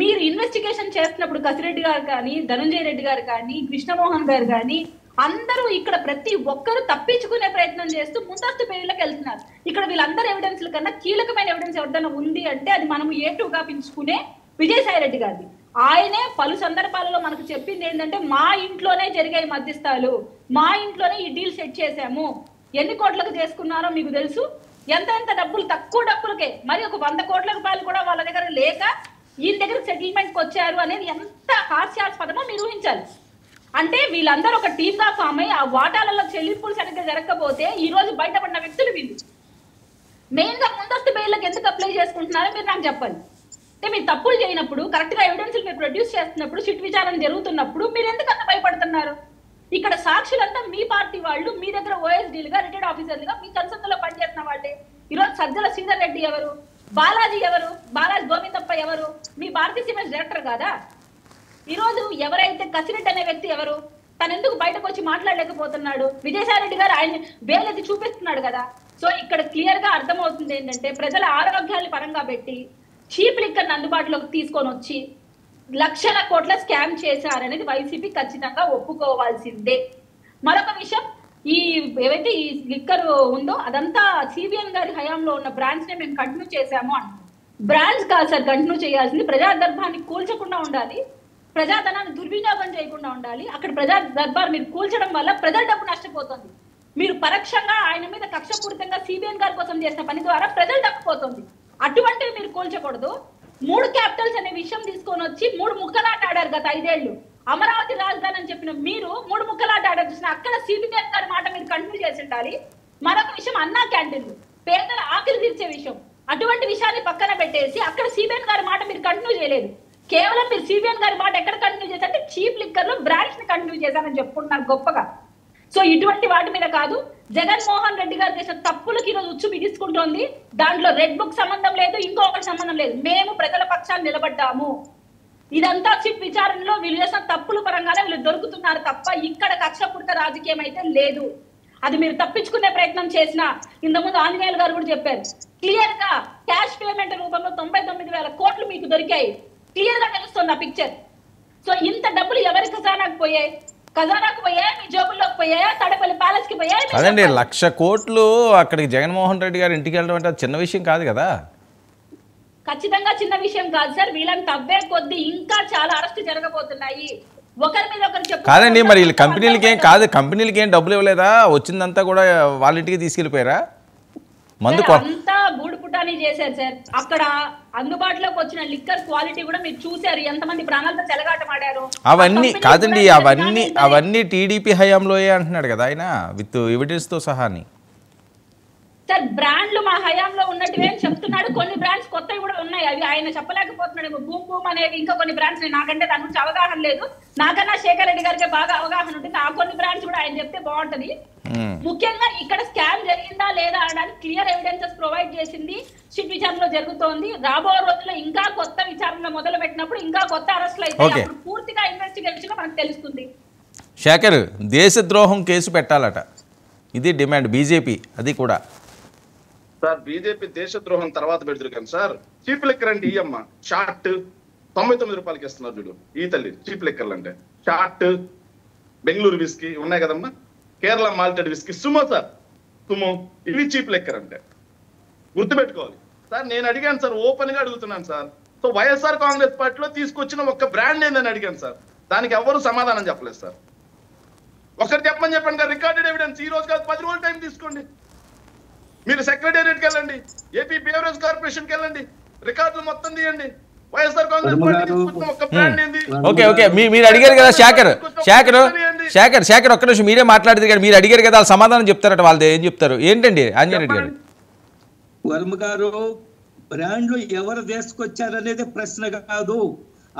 మీరు ఇన్వెస్టిగేషన్ చేస్తున్నప్పుడు కసిరెడ్డి గారు కానీ, ధనంజయ రెడ్డి గారు కానీ, కృష్ణమోహన్ గారు కానీ అందరూ ఇక్కడ ప్రతి ఒక్కరు తప్పించుకునే ప్రయత్నం చేస్తూ ముందస్తు పేర్లకు వెళ్తున్నారు. ఇక్కడ వీళ్ళందరూ ఎవిడెన్స్ల కన్నా కీలకమైన ఎవిడెన్స్ ఎవరిదైనా ఉంది అంటే అది మనము ఏటుగా పెంచుకునే విజయసాయి రెడ్డి గారిది. ఆయనే పలు సందర్భాలలో మనకు చెప్పింది ఏంటంటే, మా ఇంట్లోనే జరిగాయి మధ్యస్థాలు, మా ఇంట్లోనే ఈ డీల్ సెట్ చేశాము, ఎన్ని కోట్లకు చేసుకున్నారో మీకు తెలుసు, ఎంత డబ్బులు, తక్కువ డబ్బులకే, మరి ఒక 100 కోట్ల రూపాయలు కూడా వాళ్ళ దగ్గర లేక ఈయన దగ్గర సెటిల్మెంట్కి వచ్చారు అనేది ఎంత హాస్యాస్పదమో మీరు ఊహించాలి. అంటే వీళ్ళందరూ ఒక టీమ్ గా ఫామ్ అయ్యి ఆ వాటాలలో చెల్లింపులు సరిగ్గా జరగకపోతే ఈ రోజు బయటపడిన వ్యక్తులు వీళ్ళు. మెయిన్ గా ముందస్తు బెయిల్లకు ఎందుకు అప్లై చేసుకుంటున్నారో మీరు నాకు చెప్పండి. అంటే మీరు తప్పులు చేయనప్పుడు, కరెక్ట్ గా ఎవిడెన్స్ మీరు ప్రొడ్యూస్ చేస్తున్నప్పుడు, సిట్ విచారణ జరుగుతున్నప్పుడు మీరు ఎందుకు అంత భయపడుతున్నారు? ఇక్కడ సాక్షులంతా మీ పార్టీ వాళ్ళు, మీ దగ్గర ఓఎస్డీలుగా, రిటైర్డ్ ఆఫీసర్లుగా మీ కన్సల్టలో పనిచేస్తున్న వాళ్ళే. ఈరోజు సజ్జల శ్రీధర్ రెడ్డి ఎవరు, బాలాజీ ఎవరు, బాలాజీ గోవిందప్ప ఎవరు, మీ భారతీయ సిమెంట్స్ డైరెక్టర్ కాదా? ఈ రోజు ఎవరైతే కసిరెడ్డి అనే వ్యక్తి ఎవరు, తను ఎందుకు బయటకు వచ్చి మాట్లాడలేకపోతున్నాడు? విజయసాయి రెడ్డి గారు ఆయన వేలెత్తి చూపిస్తున్నాడు కదా. సో ఇక్కడ క్లియర్ గా అర్థమవుతుంది ఏంటంటే, ప్రజల ఆరోగ్యాన్ని పరంగా పెట్టి చీప్ లిక్కర్ని అందుబాటులోకి తీసుకొని వచ్చి లక్షల కోట్ల స్కామ్ చేశారనేది వైసీపీ ఖచ్చితంగా ఒప్పుకోవాల్సిందే. మరొక విషయం, ఈ ఏవైతే ఈ లిక్కర్ ఉందో అదంతా సిబిఎన్ గారి హయాంలో ఉన్న బ్రాండ్స్ నే మేము కంటిన్యూ చేశాము అంటున్నాం. బ్రాండ్స్ కాదు సార్ కంటిన్యూ చేయాల్సింది, ప్రజా దర్బార్ని కూల్చకుండా ఉండాలి, ప్రజాధనాన్ని దుర్వినియోగం చేయకుండా ఉండాలి. అక్కడ ప్రజా దర్బార్ మీరు కూల్చడం వల్ల ప్రజల డబ్బు నష్టపోతుంది. మీరు పరోక్షంగా ఆయన మీద కక్షపూరితంగా సిబిఎన్ గారి కోసం చేసిన పని ద్వారా ప్రజలు తప్పిపోతుంది. అటువంటివి మీరు కూల్చకూడదు. 3 క్యాపిటల్స్ అనే విషయం తీసుకొని వచ్చి 3 ముక్కలాట ఆడారు గత 5 ఏళ్ళు. అమరావతి రాజధాని అని చెప్పిన మీరు 3 ముక్కలాట ఆడారు చూసిన అక్కడ సిబిఎన్ గారి మాట మీరు కంటిన్యూ చేసి ఉండాలి. మరొక విషయం, అన్నా క్యాంటీన్లు, పేదల ఆకలి తీర్చే విషయం, అటువంటి విషయాన్ని పక్కన పెట్టేసి అక్కడ సిబిఎన్ గారి మాట మీరు కంటిన్యూ చేయలేదు. కేవలం మీరు సిబిఎన్ గారి మాట ఎక్కడ కంటిన్యూ చేశారంటే చీప్ లిక్కర్ లో బ్రాండ్స్ ని కంటిన్యూ చేశారని చెప్పుకుంటున్నారు గొప్పగా. సో ఇటువంటి వాటి మీద కాదు, జగన్మోహన్ రెడ్డి గారు చేసిన తప్పులకి ఈరోజు ఉచ్చు బిగించుకుంటోంది. దాంట్లో రెడ్ బుక్ సంబంధం లేదు, ఇంకొకటి సంబంధం లేదు. మేము ప్రజల పక్షాన్ని నిలబడ్డాము. ఇదంతా సిట్ విచారణలో వీళ్ళు చేసిన తప్పుల పరంగానే వీళ్ళు దొరుకుతున్నారు తప్ప ఇక్కడ కక్షపూరిత రాజకీయం అయితే లేదు. అది మీరు తప్పించుకునే ప్రయత్నం చేసిన ఇంతకుముందు ఆంజనేయులు గారు కూడా చెప్పారు, క్లియర్ గా క్యాష్ పేమెంట్ రూపంలో 99,000 కోట్లు మీకు దొరికాయి. క్లియర్ గా తెలుస్తుంది ఆ పిక్చర్. సో ఇంత డబ్బులు ఎవరి ఖజానాకు పోయాయి? ఖజానాకు పోయాయా, మీ జోబుల్లోకి పోయాయా, తడపల్లి ప్యాలెస్ కి పోయాయా? అదండి 1,00,000 కోట్లు అక్కడికి జగన్మోహన్ రెడ్డి గారు ఇంటికి వెళ్ళడం అంటే చిన్న విషయం కాదు కదా. ఖచ్చితంగా చిన్న విషయం కాదు సార్. వీళ్ళని తవ్వే కొద్దీ ఇంకా చాలా అరెస్టు జరగబోతున్నాయి. ఒకరి మీద ఒకరు చెప్పు కాదండి, మరి వీళ్ళు కంపెనీలకి ఏం కాదు, కంపెనీలకి ఏం డబ్బులు ఇవ్వలేదా? వచ్చిందంతా కూడా వాళ్ళ ఇంటికి తీసుకెళ్ళిపోయారా? మందు అంతా బూడుపుటాని చేశారు సార్. అక్కడ అందుబాటులోకి వచ్చిన లిక్కర్ క్వాలిటీ కూడా మీరు చూశారు, ఎంతమంది ప్రాణాలతో చెలగాటమాడారు. అవన్నీ కాదండి, అవన్నీ టీడీపీ హయాంలోయే అంటున్నాడు కదా ఆయన, విత్ ఎవిడెన్స్ తో సహా. సార్ బ్రాండ్లు మా హయాంలో ఉన్నట్టువే అని చెప్తున్నాడు. కొన్ని బ్రాండ్స్ కొత్తవి కూడా ఉన్నాయి, అవి ఆయన చెప్పలేకపోతున్నాడు. బూమ్ బూమ్ అనేవి ఇంకా కొన్ని బ్రాండ్స్, నాకంటే దాని గురించి అవగాహన లేదు. నాకన్నా శేఖర్ రెడ్డి గారికి బాగా అవగాహన ఉంటుంది. ఆ కొన్ని బ్రాండ్స్ కూడా ఆయన చెప్తే బాగుంటది. ముఖ్యంగా ఇక్కడ స్కామ్ జరిగిందా లేదా అనడానికి క్లియర్ ఎవిడెన్సెస్ ప్రొవైడ్ చేసింది సిట్ విచారణలో జరుగుతోంది. రాబో రోజుల్లో ఇంకా కొత్త విచారణ మొదలు పెట్టినప్పుడు ఇంకా కొత్త అరెస్టులు అయితే పూర్తిగా ఇన్వెస్టిగేషన్ మనకు తెలుస్తుంది. శేఖర్, దేశద్రోహం కేసు పెట్టాలట, ఇది డిమాండ్ బీజేపీ. అది కూడా సార్ బీజేపీ దేశద్రోహం తర్వాత పెడుతురు కానీ సార్, చీప్ లిక్కర్ అంటే ఈ అమ్మ షార్ట్ 99 రూపాయలకి ఇస్తున్నారు చూడు ఈ తల్లి. చీప్ లిక్కర్లు అంటే షార్ట్, బెంగళూరు విస్కీ ఉన్నాయి కదమ్మా, Kerala malted whisky, Sumo sir, Sumo, ఇవి చీప్ లిక్కర్ అంటే గుర్తుపెట్టుకోవాలి సార్. నేను అడిగాను సార్, ఓపెన్ గా అడుగుతున్నాను సార్. సో వైఎస్ఆర్ కాంగ్రెస్ పార్టీలో తీసుకొచ్చిన ఒక్క బ్రాండ్ ఏందని అడిగాను సార్, దానికి ఎవరు సమాధానం చెప్పలేదు సార్. ఒకటి చెప్పమని చెప్పండి సార్, రికార్డెడ్ ఎవిడెన్స్. ఈ రోజు కాదు 10 రోజులు టైం తీసుకోండి. మీరు సెక్రటేరియట్కి వెళ్ళండి, ఏపీ బేవరేజ్ కార్పొరేషన్కి వెళ్ళండి, రికార్డులు మొత్తం తీయండి. వైఎస్ఆర్ కాంగ్రెస్ పార్టీ తీసుకొచ్చిన ఒక్క బ్రాండ్ ఏంది? ఓకే ఓకే, మీరు అడిగారు కదా శేఖర్ ఒక్క నిమిషం, మీరే మాట్లాడేది కదా, మీరు అడిగారు కదా, వాళ్ళు సమాధానం చెప్తారట. వాళ్ళు ఏం చెప్తారు ఏంటండి ఆంజనేయ రెడ్డి గారు? వర్మ గారు, బ్రాండ్లు ఎవరు తీసుకొచ్చారనేది ప్రశ్న కాదు,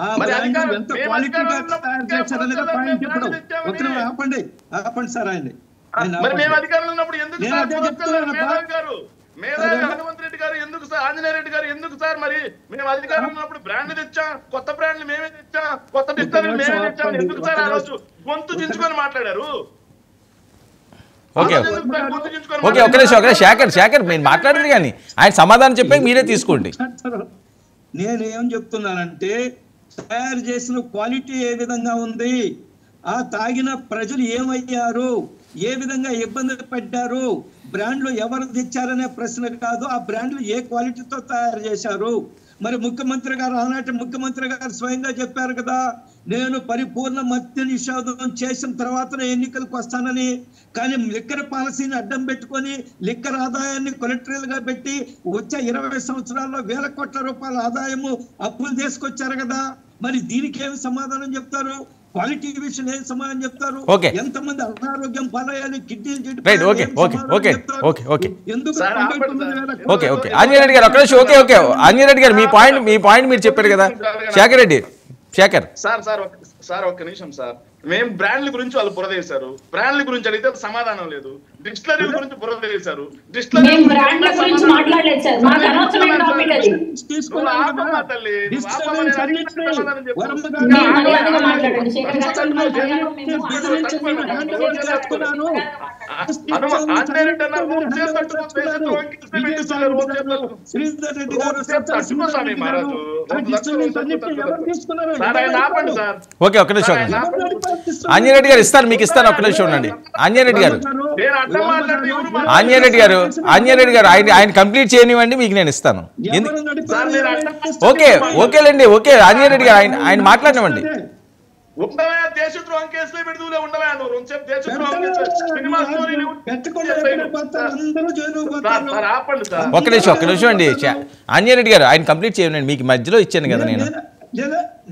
ఆ బ్రాండ్ ఎంత క్వాలిటీగా తయారు చేశారనేది పాయింట్. ఇప్పుడు ఒకరు ఆపండి సార్, ఆయన మరి మేము అధికారంలో ఉన్నప్పుడు ఎందుకు హనుమంత్ రెడ్డి గారు ఎందుకు సార్, ఆంజనేయ రెడ్డి గారు ఎందుకు సార్? మరి మేము అధికారంలో ఉన్నప్పుడు బ్రాండ్ తెచ్చాం, కొత్త బ్రాండ్లు మేమే తెచ్చాం, కొత్త డిస్టర్బ్ మేమే తెచ్చాం, ఎందుకు సార్ ఆ రోజు గొంతు చించుకొని మాట్లాడారు? ఓకే ఒక్క నిమిషం శేఖర్ మీరు మాట్లాడదు కానీ ఆయన సమాధానం చెప్పి మీరే తీసుకోండి. నేను ఏం చెప్తున్నానంటే, తయారు చేసిన క్వాలిటీ ఏ విధంగా ఉంది, ఆ తాగిన ప్రజలు ఏమయ్యారు, ఏ విధంగా ఇబ్బంది పడ్డారు, బ్రాండ్లు ఎవరు తెచ్చారనే ప్రశ్న కాదు, ఆ బ్రాండ్లు ఏ క్వాలిటీతో తయారు చేశారు. మరి ముఖ్యమంత్రి గారు, ఆనాటి ముఖ్యమంత్రి గారు స్వయంగా చెప్పారు కదా, నేను పరిపూర్ణ మద్య నిషేధం చేసిన తర్వాత ఎన్నికలకు వస్తానని. కానీ లిక్కర్ పాలసీని అడ్డం పెట్టుకొని లిక్కర్ ఆదాయాన్ని కొలెక్టరల్ గా పెట్టి వచ్చే 20 సంవత్సరాల్లో 1,000 కోట్ల రూపాయల ఆదాయము అప్పులు తీసుకొచ్చారు కదా. మరి దీనికి ఏమి సమాధానం చెప్తారు? క్వాలిటీ విషయం ఏం సమాధానం చెప్తారు? ఎంతమంది అనారోగ్యం పాలయ్యాలి, కిడ్నీలు ఆంజనేయ రెడ్డి గారు ఒక్క నిమిషం. ఓకే ఆంజనేయ రెడ్డి గారు మీ పాయింట్ మీరు చెప్పారు కదా. శేఖర్ సార్ ఒక్క నిమిషం సార్. మేము బ్రాండ్ల గురించి వాళ్ళు బురద వేశారు, బ్రాండ్ల గురించి అడిగితే సమాధానం లేదు. డిస్టిలరీ గురించి బురద వేశారు, డిస్టిలరీ శ్రీధర్ రెడ్డి గారు ఓకే ఒక్క నిమిషం ఆంజనేయుడు గారు ఇస్తాను మీకు ఇస్తాను ఒక్క నిమిషం ఉండండి ఆంజనేయుడు గారు ఆయన కంప్లీట్ చేయనివ్వండి మీకు నేను ఇస్తాను ఓకే ఓకేలేండి ఓకే ఆంజనేయుడు గారు ఆయన మాట్లాడినివ్వండి ఉండవా దేశద్రోహం కేసులో పెడుతూనే ఉండవా నువ్వు రెండుసేపు దేశద్రోహం సినిమా స్టోరీలు ఒక్క నిమిషం అండి ఆంజనేయుడు గారు ఆయన కంప్లీట్ చేయండి మీకు మధ్యలో ఇచ్చాను కదా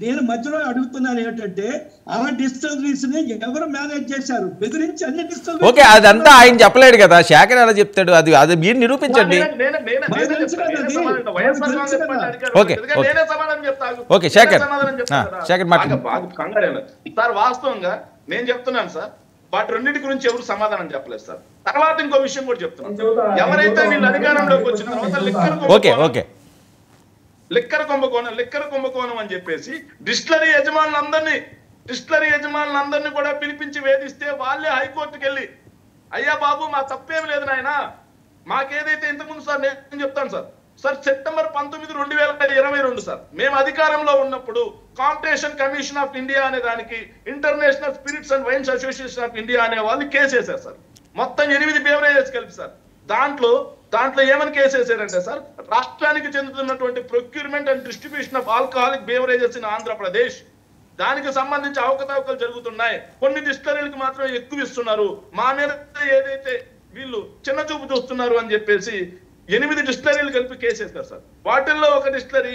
నేను మధ్యలో అడుగుతున్నాను ఏంటంటే ఆ డిస్టర్బెన్స్ ని ఎవరు మేనేజ్ చేశారు బెదిరించి అన్ని డిస్టర్బెన్స్ ఓకే అదంతా ఆయన చెప్పలేడు కదా శేఖర్ ఎలా చెప్తాడు అది మీరు నిరూపించండి ఓకే శేఖర్ మాట్లాడు సార్ వాస్తవంగా నేను చెప్తున్నాను సార్ వాటి రెండింటి గురించి ఎవరు సమాధానం చెప్పలేదు సార్ తర్వాత ఇంకో విషయం కూడా చెప్తున్నాను ఎవరైతే వీళ్ళు అధికారంలోకి వచ్చిన తర్వాత లిక్కర్ కుంభకోణం అని చెప్పేసి డిస్టిలరీ యజమానులందరినీ కూడా పిలిపించి వేధిస్తే వాళ్ళే హైకోర్టుకి వెళ్ళి అయ్యా బాబు మా తప్పేం లేదు నాయన మాకేదైతే ఇంతకుముందు సార్ నేను చెప్తాను సార్ సెప్టెంబర్ 19, 2022 సార్ మేము అధికారంలో ఉన్నప్పుడు కాంపిటీషన్ కమిషన్ ఆఫ్ ఇండియా అనే దానికి international spirits and wines association of India అనే వాళ్ళు కేసు వేశారు సార్ మొత్తం 8 బేవరేజెస్ కలిపి సార్ దాంట్లో ఏమని కేసు వేసారంటే సార్ రాష్ట్రానికి చెందుతున్నటువంటి procurement and distribution of alcoholic beverages in Andhra Pradesh దానికి సంబంధించి అవకతవకలు జరుగుతున్నాయి కొన్ని డిస్టిలరీలకు మాత్రం ఎక్కువ ఇస్తున్నారు మా మీద ఏదైతే వీళ్ళు చిన్న చూపు చూస్తున్నారు అని చెప్పేసి 8 డిస్టిలరీలు కలిపి కేసు వేస్తారు సార్ వాటిల్లో ఒక distillery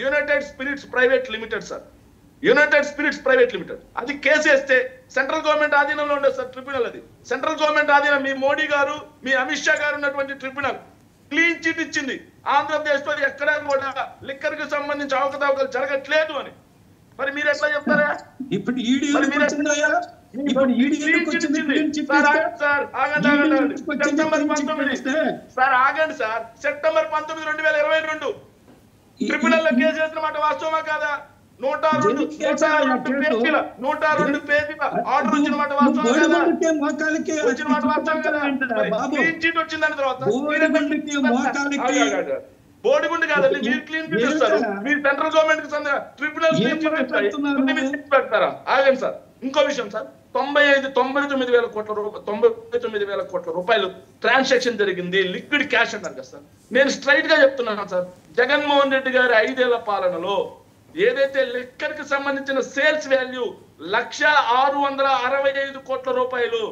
United spirits private limited sir అది కేసు వేస్తే సెంట్రల్ గవర్నమెంట్ ఆధీనంలో ఉండదు సార్ ట్రిబ్యునల్ అది సెంట్రల్ గవర్నమెంట్ ఆధీనం మీ మోడీ గారు మీ అమిత్ షా గారు ఉన్నటువంటి ట్రిబ్యునల్ క్లీన్ చిట్ ఇచ్చింది ఆంధ్రప్రదేశ్ లో ఎక్కడా కూడా లిక్కర్ కి సంబంధించి అవకతవకలు జరగట్లేదు అని మరి మీరు ఎట్లా చెప్తారా ఇప్పుడు ఆగండి సార్ సెప్టెంబర్ 19, 2022 ట్రిబ్యునల్ లో కేసు వేసిన మాట వాస్తవమా కాదా 102 పేజీల ఆర్డర్ వచ్చిన మాట వాస్తవం కదా వచ్చిందని తర్వాత బోడిగుండు కాదండి మీరు క్లీన్ చేస్తారు మీరు సెంట్రల్ గవర్నమెంట్ కి ట్రిబ్యునల్ పెడతారా ఆగండి సార్ ఇంకో విషయం సార్ 99,000 కోట్ల రూపాయలు ట్రాన్సాక్షన్ జరిగింది లిక్విడ్ క్యాష్ అన్నారు కదా సార్ నేను స్ట్రైట్ గా చెప్తున్నాను సార్ జగన్మోహన్ రెడ్డి గారి 5 ఏళ్ల పాలనలో ఏదైతే లిక్కర్ కి సంబంధించిన సేల్స్ వాల్యూ 1,665 కోట్ల రూపాయలు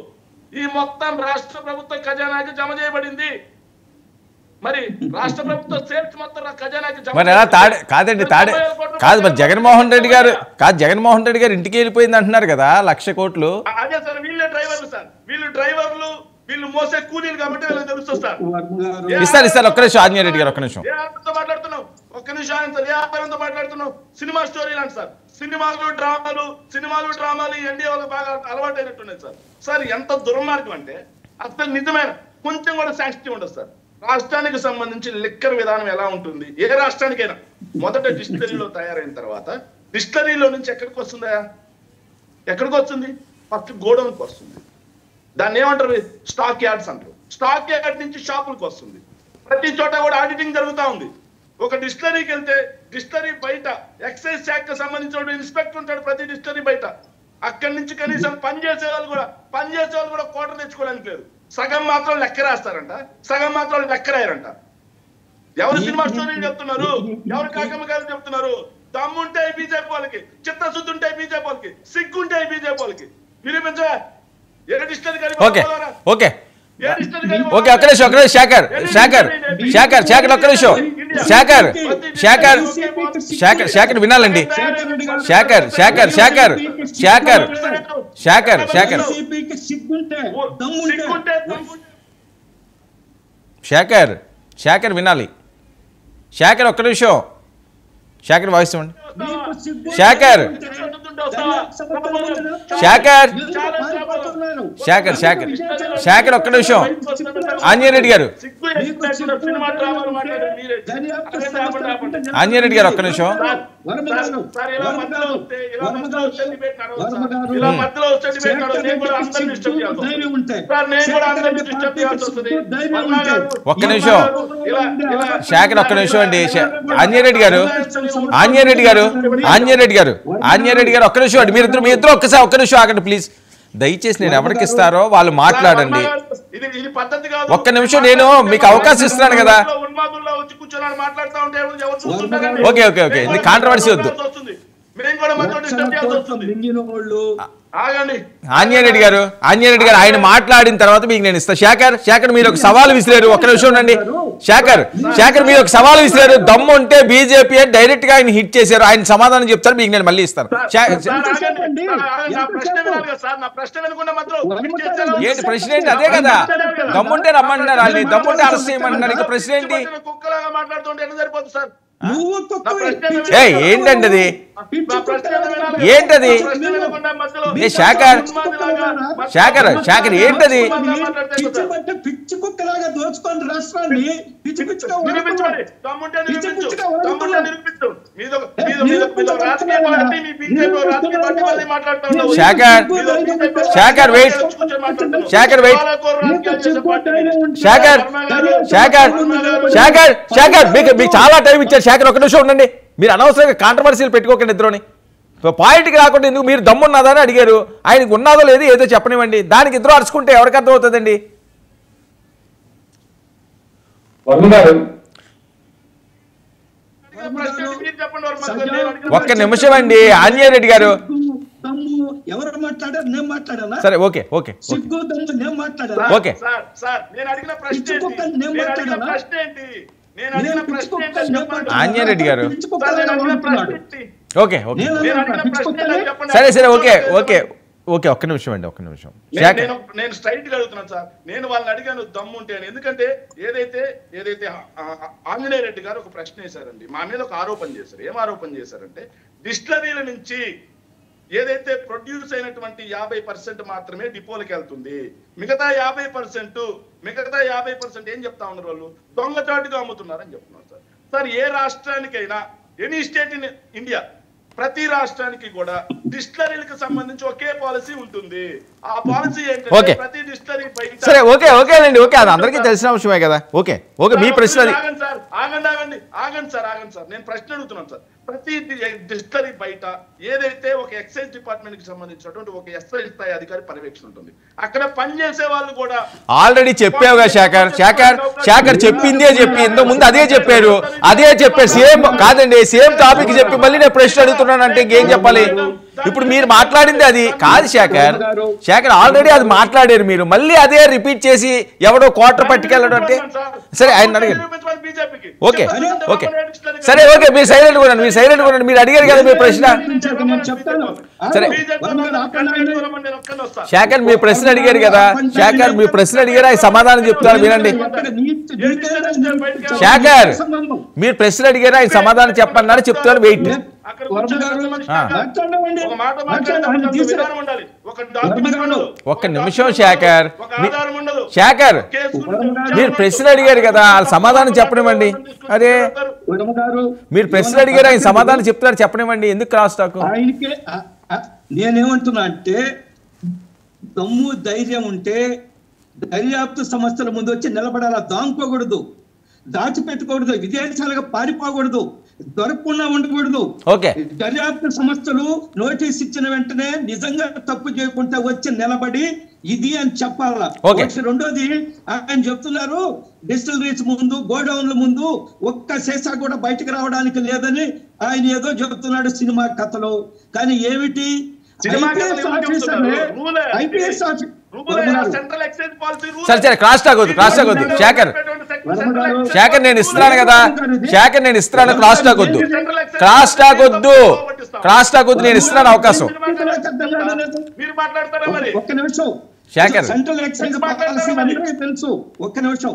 ఈ మొత్తం రాష్ట్ర ప్రభుత్వ ఖజానాకి జమ చేయబడింది మరి రాష్ట్ర ప్రభుత్వ సేల్స్ మొత్తం ఖజానాకి జమ కాదు మరి జగన్మోహన్ రెడ్డి గారు ఇంటికి వెళ్ళిపోయింది అంటున్నారు కదా 1,00,000 కోట్లు అదే సార్ వీళ్ళే డ్రైవర్లు వీళ్ళు మోసే కూలీలు కాబట్టి వీళ్ళకి తెలుస్తుంది సార్ ఇస్తారు ఒక్క నిమిషం ఆంజనేయుడు గారు ఒక్క నిమిషం మాట్లాడుతున్నాం సినిమా స్టోరీలు అంటే సార్ సినిమాలు డ్రామాలు ఎన్డీఏ వాళ్ళకి బాగా అలవాటైనట్టున్నాయి సార్ ఎంత దుర్మార్గం అంటే అసలు నిజమైన కొంచెం కూడా శాంక్షన్ ఉండదు సార్ రాష్ట్రానికి సంబంధించి లిక్కర్ విధానం ఎలా ఉంటుంది ఏ రాష్ట్రానికైనా మొదట డిస్టిలరీలో తయారైన తర్వాత డిస్టిలరీలో నుంచి ఎక్కడికి వస్తుంది ఫస్ట్ గోడౌన్కి వస్తుంది దాన్ని ఏమంటారు స్టాక్ యార్డ్స్ అంటారు స్టాక్ యార్డ్ నుంచి షాపులకు వస్తుంది ప్రతి చోట కూడా ఆడిటింగ్ జరుగుతూ ఉంది ఒక డిస్టిలరీకి వెళ్తే డిస్టిలరీ బయట ఎక్సైజ్ శాఖకు సంబంధించిన ఇన్స్పెక్టర్ ఉంటాడు ప్రతి డిస్టిలరీ బయట అక్కడి నుంచి కనీసం పనిచేసే వాళ్ళు కూడా కోటర్ తెచ్చుకోవడానికి లేదు సగం మాత్రం లెక్క రాస్తారంట సగం మాత్రం లెక్క రాయారంట ఎవరు సినిమా స్టోరీలు చెప్తున్నారు ఎవరు కాకమ్మ గారు చెప్తున్నారు దమ్ముంటే బీజేపీ వాళ్ళకి చిత్తశుద్ధి ఉంటే బీజేపీ వాళ్ళకి సిగ్గుంటే బీజేపీ వాళ్ళకి నిరూపించా ఓకే ఒక్క నిమిషం శేఖర్ వినాలండి శేఖర్ వినాలి ఒక్క నిమిషం శేఖర్ వాయిస్ ఇవ్వండి శేఖర్ ఒక్క నిమిషం ఆంజనేయుడు గారు సినిమా డ్రామాలు మాట్లాడారు మీరే. ఆంజనేయ రెడ్డి గారు ఒక్క నిమిషం. ఒక్క నిమిషం శేఖర్, ఒక్క నిమిషం అండి. ఆంజనేయ రెడ్డి గారు ఒక్క నిమిషం అండి. మీ ఇద్దరు ఒక్కసారి ఒక్క నిమిషం ఆగండి ప్లీజ్. దయచేసి నేను ఎవరికి ఇస్తారో వాళ్ళు మాట్లాడండి. ఒక్క నిమిషం నేను మీకు అవకాశం ఇస్తున్నాను కదా. ఓకే ఓకే ఓకే, ఇది కాంట్రవర్సీ వద్దు. ఆంజనేయ రెడ్డి గారు ఆయన మాట్లాడిన తర్వాత మీకు నేను ఇస్తాను. శేఖర్ మీరు ఒక సవాల్ విసిరారు. ఒక్క నిమిషం ఉండండి. శేఖర్ మీరు ఒక సవాల్ విసిరారు. దమ్ము ఉంటే బీజేపీ డైరెక్ట్ గా ఆయన హిట్ చేశారు. ఆయన సమాధానం చెప్తారు, మీకు నేను మళ్ళీ ఇస్తాను. ఏంటి ప్రశ్న ఏంటి? అదే కదా, దమ్ముంటే రమ్మంటున్నారు వాళ్ళని, దమ్ముంటే అరెస్ట్ చేయమంటున్నారు. ఇక ప్రశ్న ఏంటి? ఏంటండి అది? ఏంటది? శేఖర్ ఏంటది? పిచ్చి కుక్కలాగా దోచుకొని రాష్ట్రాన్ని శేఖర్ వెయిట్. మీకు చాలా టైం ఇచ్చారు శేఖర్, ఒక నిమిషం ఉండండి. మీరు అనవసరంగా కాంట్రవర్సీలు పెట్టుకోకండి ఇద్దరుని. పాయింట్కి రాకుండా ఎందుకు? మీరు దమ్మున్నదా అని అడిగారు, ఆయనకు ఉన్నదో లేదు ఏదో చెప్పనివ్వండి. దానికి ఇద్దరు అరుచుకుంటే ఎవరికి అర్థం అవుతుందండి? ఒక్క నిమిషం అండి ఆంజనేయ రెడ్డి గారు. ఎవరు మాట్లాడారు? నేను మాట్లాడాలా? సరే ఓకే ఓకే సిగ్గు దమ్ము నేను మాట్లాడాలా? ఓకే ఆంజనేయ రెడ్డి గారు ఓకే ఓకే సరే ఓకే ఓకే ఓకే ఒక్క నిమిషం అండి, ఒక్క నిమిషం. నేను స్ట్రైట్ గా అడుగుతున్నాను సార్. నేను వాళ్ళని అడిగాను దమ్ము ఉంటే అని. ఎందుకంటే ఏదైతే ఆంజనేయ రెడ్డి గారు ఒక ప్రశ్న వేశారండి, మా మీద ఒక ఆరోపణ చేశారు. ఏం ఆరోపణ చేశారంటే డిస్టిలరీల నుంచి ఏదైతే ప్రొడ్యూస్ అయినటువంటి 50% మాత్రమే డిపోలకు వెళ్తుంది, మిగతా 50% ఏం చెప్తా ఉన్నారు వాళ్ళు? దొంగచాటుగా అమ్ముతున్నారని చెప్తున్నారు సార్. సార్ ఏ రాష్ట్రానికైనా ఎనీ స్టేట్ ఇన్ ఇండియా ప్రతి రాష్ట్రానికి కూడా డిస్టిలరీలకు సంబంధించి ఒకే పాలసీ ఉంటుంది. ఆ పాలసీ ఏంటంటే ప్రతి డిస్టిలరీ సరే ఓకే ఓకే అండి ఓకే, అది అందరికీ తెలిసిన అంశమే కదా. ఓకే ఓకే మీ ప్రశ్న. ఆగండి సార్ నేను ప్రశ్న అడుగుతున్నాను సార్. ప్రతి డిస్టిలరీ బయట ఏదైతే ఒక ఎక్సైజ్ డిపార్ట్మెంట్ కి సంబంధించినటువంటి ఒక ఎస్ఐ స్థాయి అధికారి పర్యవేక్షణ ఉంటుంది. అక్కడ పనిచేసే వాళ్ళు కూడా ఆల్రెడీ చెప్పావుగా శేఖర్ చెప్పిందే చెప్పి ఇంతకు ముందు అదే చెప్పారు సేమ్ కాదండి, సేమ్ టాపిక్ చెప్పి మళ్ళీ నేను ప్రశ్న అడుగుతున్నాను అంటే ఇంకేం చెప్పాలి? ఇప్పుడు మీరు మాట్లాడింది అది కాదు శేఖర్ ఆల్రెడీ అది మాట్లాడారు. మీరు మళ్ళీ అదే రిపీట్ చేసి ఎవడో క్వార్టర్ పట్టుకెళ్ళడం అంటే సరే ఆయన అడిగారు. ఓకే ఓకే సరే ఓకే మీరు సైలెంట్ కొనండి, మీరు అడిగారు కదా మీ ప్రశ్న. సరే శేఖర్ మీ ప్రశ్న అడిగారు కదా, మీ ప్రశ్న అడిగారు, ఆయన సమాధానం చెప్తారు వినండి. శేఖర్ మీరు ప్రశ్న అడిగారు, ఆయన సమాధానం చెప్పన్నారు, చెప్తారు వెయిట్. ఒక్క నిమిషం శేఖర్ మీరు ప్రశ్న అడిగారు కదా, వాళ్ళ సమాధానం చెప్పనివ్వండి. అరే మీరు ప్రశ్న అడిగారు, ఆయన సమాధానం చెప్తారు, చెప్పనివ్వండి. ఎందుకు క్రాస్ టాక్? నేనేమంటున్నా అంటే దమ్ము ధైర్యం ఉంటే దర్యాప్తు సంస్థల ముందు వచ్చి నిలబడాలా, దాంకోకూడదు, దాచిపెట్టుకోకూడదు, విదేశాలుగా పారిపోకూడదు, దొరకకుండా ఉండకూడదు. దర్యాప్తు సంస్థలు నోటీస్ ఇచ్చిన వెంటనే నిజంగా తప్పు చేయకుండా వచ్చి నిలబడి ఇది అని చెప్పాలా. రెండోది ఆయన చెప్తున్నారు డిస్టిలరీస్ ముందు గోడౌన్ల ముందు ఒక్క సీసా కూడా బయటకు రావడానికి లేదని ఆయన ఏదో చెప్తున్నాడు సినిమా కథలో. కానీ ఏమిటి ఐపీఎస్ సరే క్రాస్ టాక్ వద్దు శేఖర్ నేను ఇస్తున్నాను కదా, నేను ఇస్తున్నాను. క్రాస్ టాక్ వద్దు నేను ఇస్తున్నాను అవకాశం. ఒక్క నిమిషం శేఖర్ సెంట్రల్ ఎక్సైజ్ పాలసీ తెలుసు. ఒక్క నిమిషం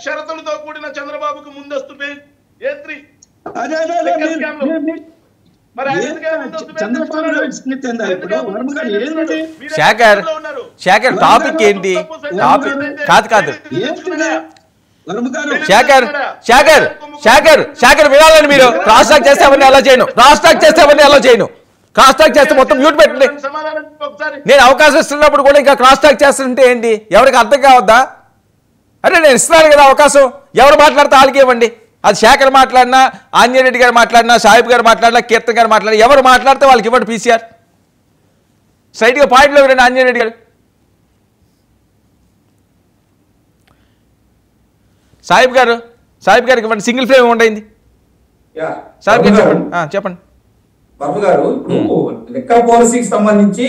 షరతులతో కూడిన చంద్రబాబుకు ముందస్తు బెయిల్ A3. శేఖర్ టాపిక్ ఏంటి? టాపిక్ కాదు శేఖర్ వినాలని మీరు క్రాస్ టాక్ చేస్తే అవన్నీ ఎలా చేయను, క్రాస్ టాక్ చేస్తే అవన్నీ ఎలా చేయను, క్రాస్ టాక్ చేస్తే మొత్తం మ్యూట్ పెట్టండి. నేను అవకాశం ఇస్తున్నప్పుడు కూడా ఇంకా క్రాస్ టాక్ చేస్తుంటే ఏంటి, ఎవరికి అర్థం కావద్దా? అరే నేను ఇస్తున్నాను కదా అవకాశం, ఎవరు మాట్లాడితే వాళ్ళకి ఇవ్వండి. అది శేఖర్ మాట్లాడినా, ఆంజనేయుడు గారు మాట్లాడినా, సాహిబ్ గారు మాట్లాడినా, కీర్తన్ గారు మాట్లాడినా, ఎవరు మాట్లాడితే వాళ్ళకి ఇవ్వండి. పీసీఆర్ స్ట్రైట్గా పాయింట్లో వినండి. ఆంజనేయుడు గారు, సాహిబ్ గారికి ఇవ్వండి. Single flame ఉండైంది. సాహిబ్ గారు చెప్పండి. బాబు గారు, ఇప్పుడు లిక్కర్ పాలసీకి సంబంధించి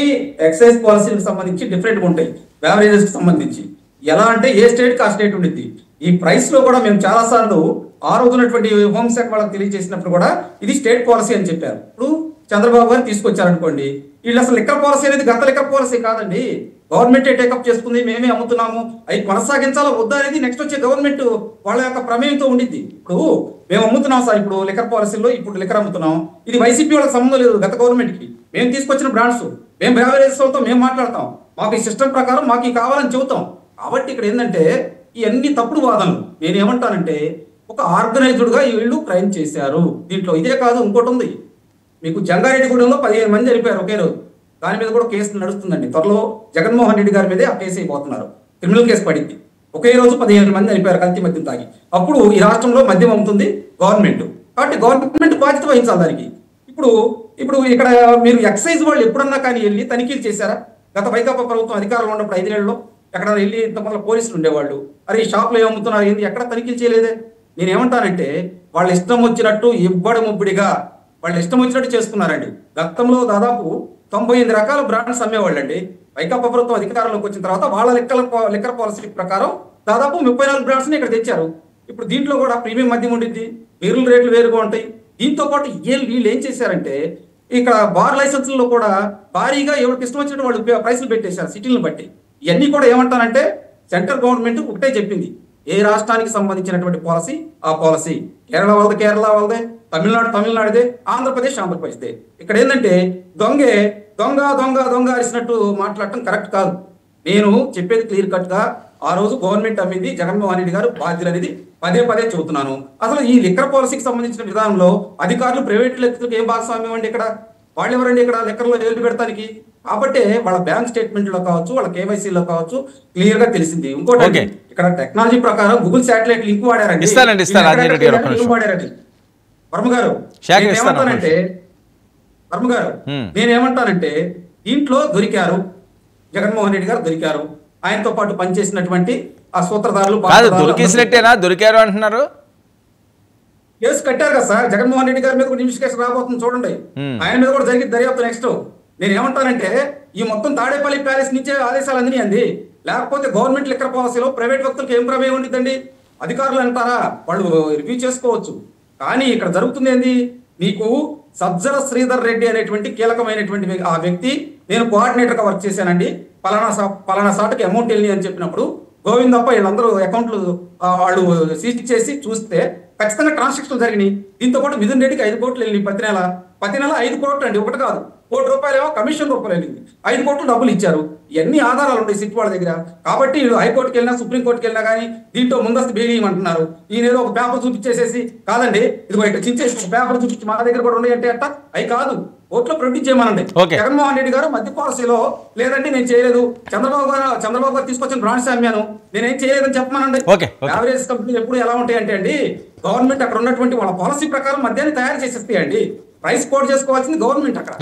ఎక్సైజ్ పాలసీకి సంబంధించి డిఫరెంట్గా ఉంటాయి. బెవరేజెస్ కి సంబంధించి ఎలా అంటే ఏ స్టేట్ కి ఆ స్టేట్ ఉండిద్ది. ఈ ప్రైస్ లో కూడా మేము చాలా సార్లు ఆ రోజు ఉన్నటువంటి హోంశాఖ వాళ్ళకి తెలియజేసినప్పుడు కూడా ఇది స్టేట్ పాలసీ అని చెప్పారు. ఇప్పుడు చంద్రబాబు గారు తీసుకొచ్చారనుకోండి, వీళ్ళు అసలు లిక్కర్ పాలసీ అనేది గత లిక్కర్ పాలసీ కాదండి, గవర్నమెంట్ టేకప్ చేసుకుంది, మేమే అమ్ముతున్నాము, అవి కొనసాగించాలా వద్దా అనేది నెక్స్ట్ వచ్చే గవర్నమెంట్ వాళ్ళ యొక్క ప్రమేయంతో ఉండిద్ది. ఇప్పుడు మేము అమ్ముతున్నాం సార్, ఇప్పుడు లిక్కర్ పాలసీలో ఇప్పుడు లిక్కర్ అమ్ముతున్నాం, ఇది వైసీపీ వాళ్ళకి సంబంధం లేదు గత గవర్నమెంట్ కి. మేము తీసుకొచ్చిన బ్రాండ్స్, మేము బ్రావరేజ్తో మేము మాట్లాడతాం, మాకు ఈ సిస్టమ్ ప్రకారం మాకు ఈ కావాలని చెబుతాం. కాబట్టి ఇక్కడ ఏంటంటే ఇవన్నీ తప్పుడు వాదనలు. నేను ఏమంటానంటే ఒక ఆర్గనైజ్డ్ గా వీళ్ళు క్రైమ్ చేశారు. దీంట్లో ఇదే కాదు, ఇంకోటి ఉంది. మీకు జంగారెడ్డిగూడెంలో 15 మంది చనిపోయారు ఒకే రోజు, దాని మీద కూడా కేసు నడుస్తుందండి. త్వరలో జగన్మోహన్ రెడ్డి గారి మీదే ఆ కేసు అయిపోతున్నారు, క్రిమినల్ కేసు పడింది. ఒకే రోజు 15 మంది చనిపోయారు కల్తీ మద్యం తాగి. అప్పుడు ఈ రాష్ట్రంలో మద్యం అమ్ముతుంది గవర్నమెంట్, కాబట్టి గవర్నమెంట్ బాధ్యత వహించాలి దానికి. ఇప్పుడు ఇక్కడ మీరు ఎక్సైజ్ వాళ్ళు ఎప్పుడన్నా కానీ వెళ్ళి తనిఖీలు చేశారా? గత వైకాపా ప్రభుత్వం అధికారంలో ఉన్నప్పుడు 5 ఏళ్లలో ఎక్కడ వెళ్ళి ఇంతమంది పోలీసులు ఉండేవాళ్ళు, అరే ఈ షాప్లో ఏమమ్ముతున్నారు ఏంది, ఎక్కడ తనిఖీలు చేయలేదే. నేనేమంటానంటే వాళ్ళ ఇష్టం వచ్చినట్టు ఇబ్బడిముబ్బడిగా వాళ్ళు ఇష్టం వచ్చినట్టు చేసుకున్నారండి. గతంలో దాదాపు 98 రకాల బ్రాండ్స్ అమ్మేవాళ్ళండి. వైకాపా ప్రభుత్వం అధికారంలోకి వచ్చిన తర్వాత వాళ్ళ లిక్కర్ పాలసీ ప్రకారం దాదాపు 34 బ్రాండ్స్ని ఇక్కడ తెచ్చారు. ఇప్పుడు దీంట్లో కూడా ప్రీమియం మద్యం ఉండిద్ది, బీర్ల రేట్లు వేరుగా ఉంటాయి. దీంతో పాటు వీళ్ళు ఏం చేశారంటే ఇక్కడ బార్ లైసెన్స్లో కూడా భారీగా ఎవరికి ఇష్టం వచ్చినట్టు వాళ్ళు ప్రైసులు పెట్టేశారు సిటీలను బట్టి. ఇవన్నీ కూడా ఏమంటానంటే సెంట్రల్ గవర్నమెంట్ ఒకటే చెప్పింది, ఏ రాష్ట్రానికి సంబంధించినటువంటి పాలసీ ఆ పాలసీ. కేరళ వాళ్ళది కేరళ వాళ్ళదే, తమిళనాడుదే, ఆంధ్రప్రదేశ్దే. ఇక్కడ ఏంటంటే దొంగ దొంగ అరిసినట్టు మాట్లాడటం కరెక్ట్ కాదు. నేను చెప్పేది క్లియర్ కట్ గా ఆ రోజు గవర్నమెంట్ అమ్మింది, జగన్మోహన్ రెడ్డి గారు బాధ్యులు అనేది పదే చెబుతున్నాను. అసలు ఈ లిక్కర్ పాలసీకి సంబంధించిన విధానంలో అధికారులు ప్రైవేట్ లెక్కలకు ఏం భాగస్వామ్యం అండి? ఇక్కడ వాళ్ళు ఎవరండి ఇక్కడ లిక్కర్లో ఏళ్ళు పెడతానికి? కాబట్టి వాళ్ళ బ్యాంక్ స్టేట్మెంట్ లో కావచ్చు, వాళ్ళ కేవైసీలో కావచ్చు క్లియర్ గా తెలిసింది. ఇంకోటి ఇక్కడ టెక్నాలజీ ప్రకారం గూగుల్ శాటిలైట్ లింక్ వాడారండి, వర్మ గారు. నేనేమంటానంటే దీంట్లో దొరికారు, జగన్మోహన్ రెడ్డి గారు దొరికారు, ఆయనతో పాటు పనిచేసినటువంటి ఆ సూత్రధారులు దొరికారు అంటున్నారు. కేసు కట్టారు కదా సార్, జగన్మోహన్ రెడ్డి గారి మీద కూడా ఇన్వెస్టిగేషన్ రాబోతుంది చూడండి, ఆయన మీద కూడా జరిగింది దర్యాప్తు నెక్స్ట్. నేను ఏమంటానంటే ఈ మొత్తం తాడేపల్లి ప్యాలెస్ నుంచే ఆదేశాలు అందినాయండి, లేకపోతే గవర్నమెంట్ లిక్కర్ పాలసీలో ప్రైవేట్ వ్యక్తులకు ఏం ప్రమేయం ఉండిద్దండి? అధికారులు అంటారా, వాళ్ళు రివ్యూ చేసుకోవచ్చు. కానీ ఇక్కడ జరుగుతుంది ఏంది, నీకు సజ్జల శ్రీధర్ రెడ్డి అనేటువంటి కీలకమైనటువంటి ఆ వ్యక్తి, నేను కోఆర్డినేటర్గా వర్క్ చేశానండి, పలానా సాటుకి అమౌంట్ వెళ్ళి అని చెప్పినప్పుడు గోవిందప్ప వీళ్ళందరూ అకౌంట్లు వాళ్ళు సీజ్ చేసి చూస్తే ఖచ్చితంగా ట్రాన్సాక్షన్లు జరిగినాయి. దీంతో పాటు మిథున్ రెడ్డికి 5 కోట్లు వెళ్ళినాయి ప్రతి నెల 5 కోట్లు అండి, ఒకటి కాదు, ₹1,00,00,000 కమిషన్ రూపాయలు వెళ్ళింది, 5 కోట్లు డబ్బులు ఇచ్చారు. ఇవన్నీ ఆధారాలు ఉంటాయి సిట్ వాళ్ళ దగ్గర. కాబట్టి వీళ్ళు హైకోర్టుకి వెళ్ళినా సుప్రీంకోర్టుకి వెళ్ళినా కానీ దీంట్లో ముందస్తు బెయిల్ ఇవ్వమంటున్నారు. ఈయన ఏదో ఒక పేపర్ చూపించేసేసి కాదండి ఇదిగో ఇట్లా చించేసి ఒక పేపర్ చూపించి మా దగ్గర కూడా ఉన్నాయి అంటే అట్ట అవి కాదు, కోర్టులో ప్రొడ్యూస్ చేయమనండి. జగన్మోహన్ రెడ్డి గారు మధ్య పాలసీలో లేదంటే నేను చేయలేదు, చంద్రబాబు గారు తీసుకొచ్చిన బ్రాండ్స్ అమ్మాను, నేనేం చేయలేదని చెప్పమనండి. యావరేజ్ కంపెనీలు ఎప్పుడు ఎలా ఉంటాయంటే అండి, గవర్నమెంట్ అక్కడ ఉన్నటువంటి వాళ్ళ పాలసీ ప్రకారం మద్యాన్ని తయారు చేసేస్తాయండి. ప్రైస్ కోడ్ చేసుకోవాల్సింది గవర్నమెంట్, అక్కడ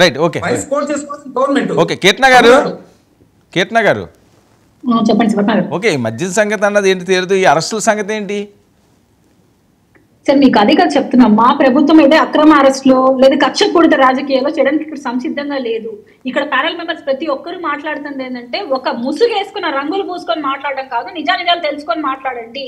ప్రైస్ కోడ్ చేసుకోవాల్సింది గవర్నమెంట్. కీర్తన గారు ఓకే, మద్యం సంగతి అన్నది ఏంటి తీరదు, ఈ అరెస్టుల సంగతి ఏంటి? సార్ మీకు అదే కదా చెప్తున్నాం, మా ప్రభుత్వం ఏదో అక్రమ అరెస్టులో లేదా కక్షపూరిత రాజకీయాల్లో చేయడానికి ఇక్కడ సంసిద్ధంగా లేదు. ఇక్కడ ప్యానెల్ మెంబర్స్ ప్రతి ఒక్కరు మాట్లాడుతుంది ఏంటంటే ఒక ముసుగు వేసుకున్న రంగులు పూసుకొని మాట్లాడడం కాదు, నిజాలు తెలుసుకొని మాట్లాడండి.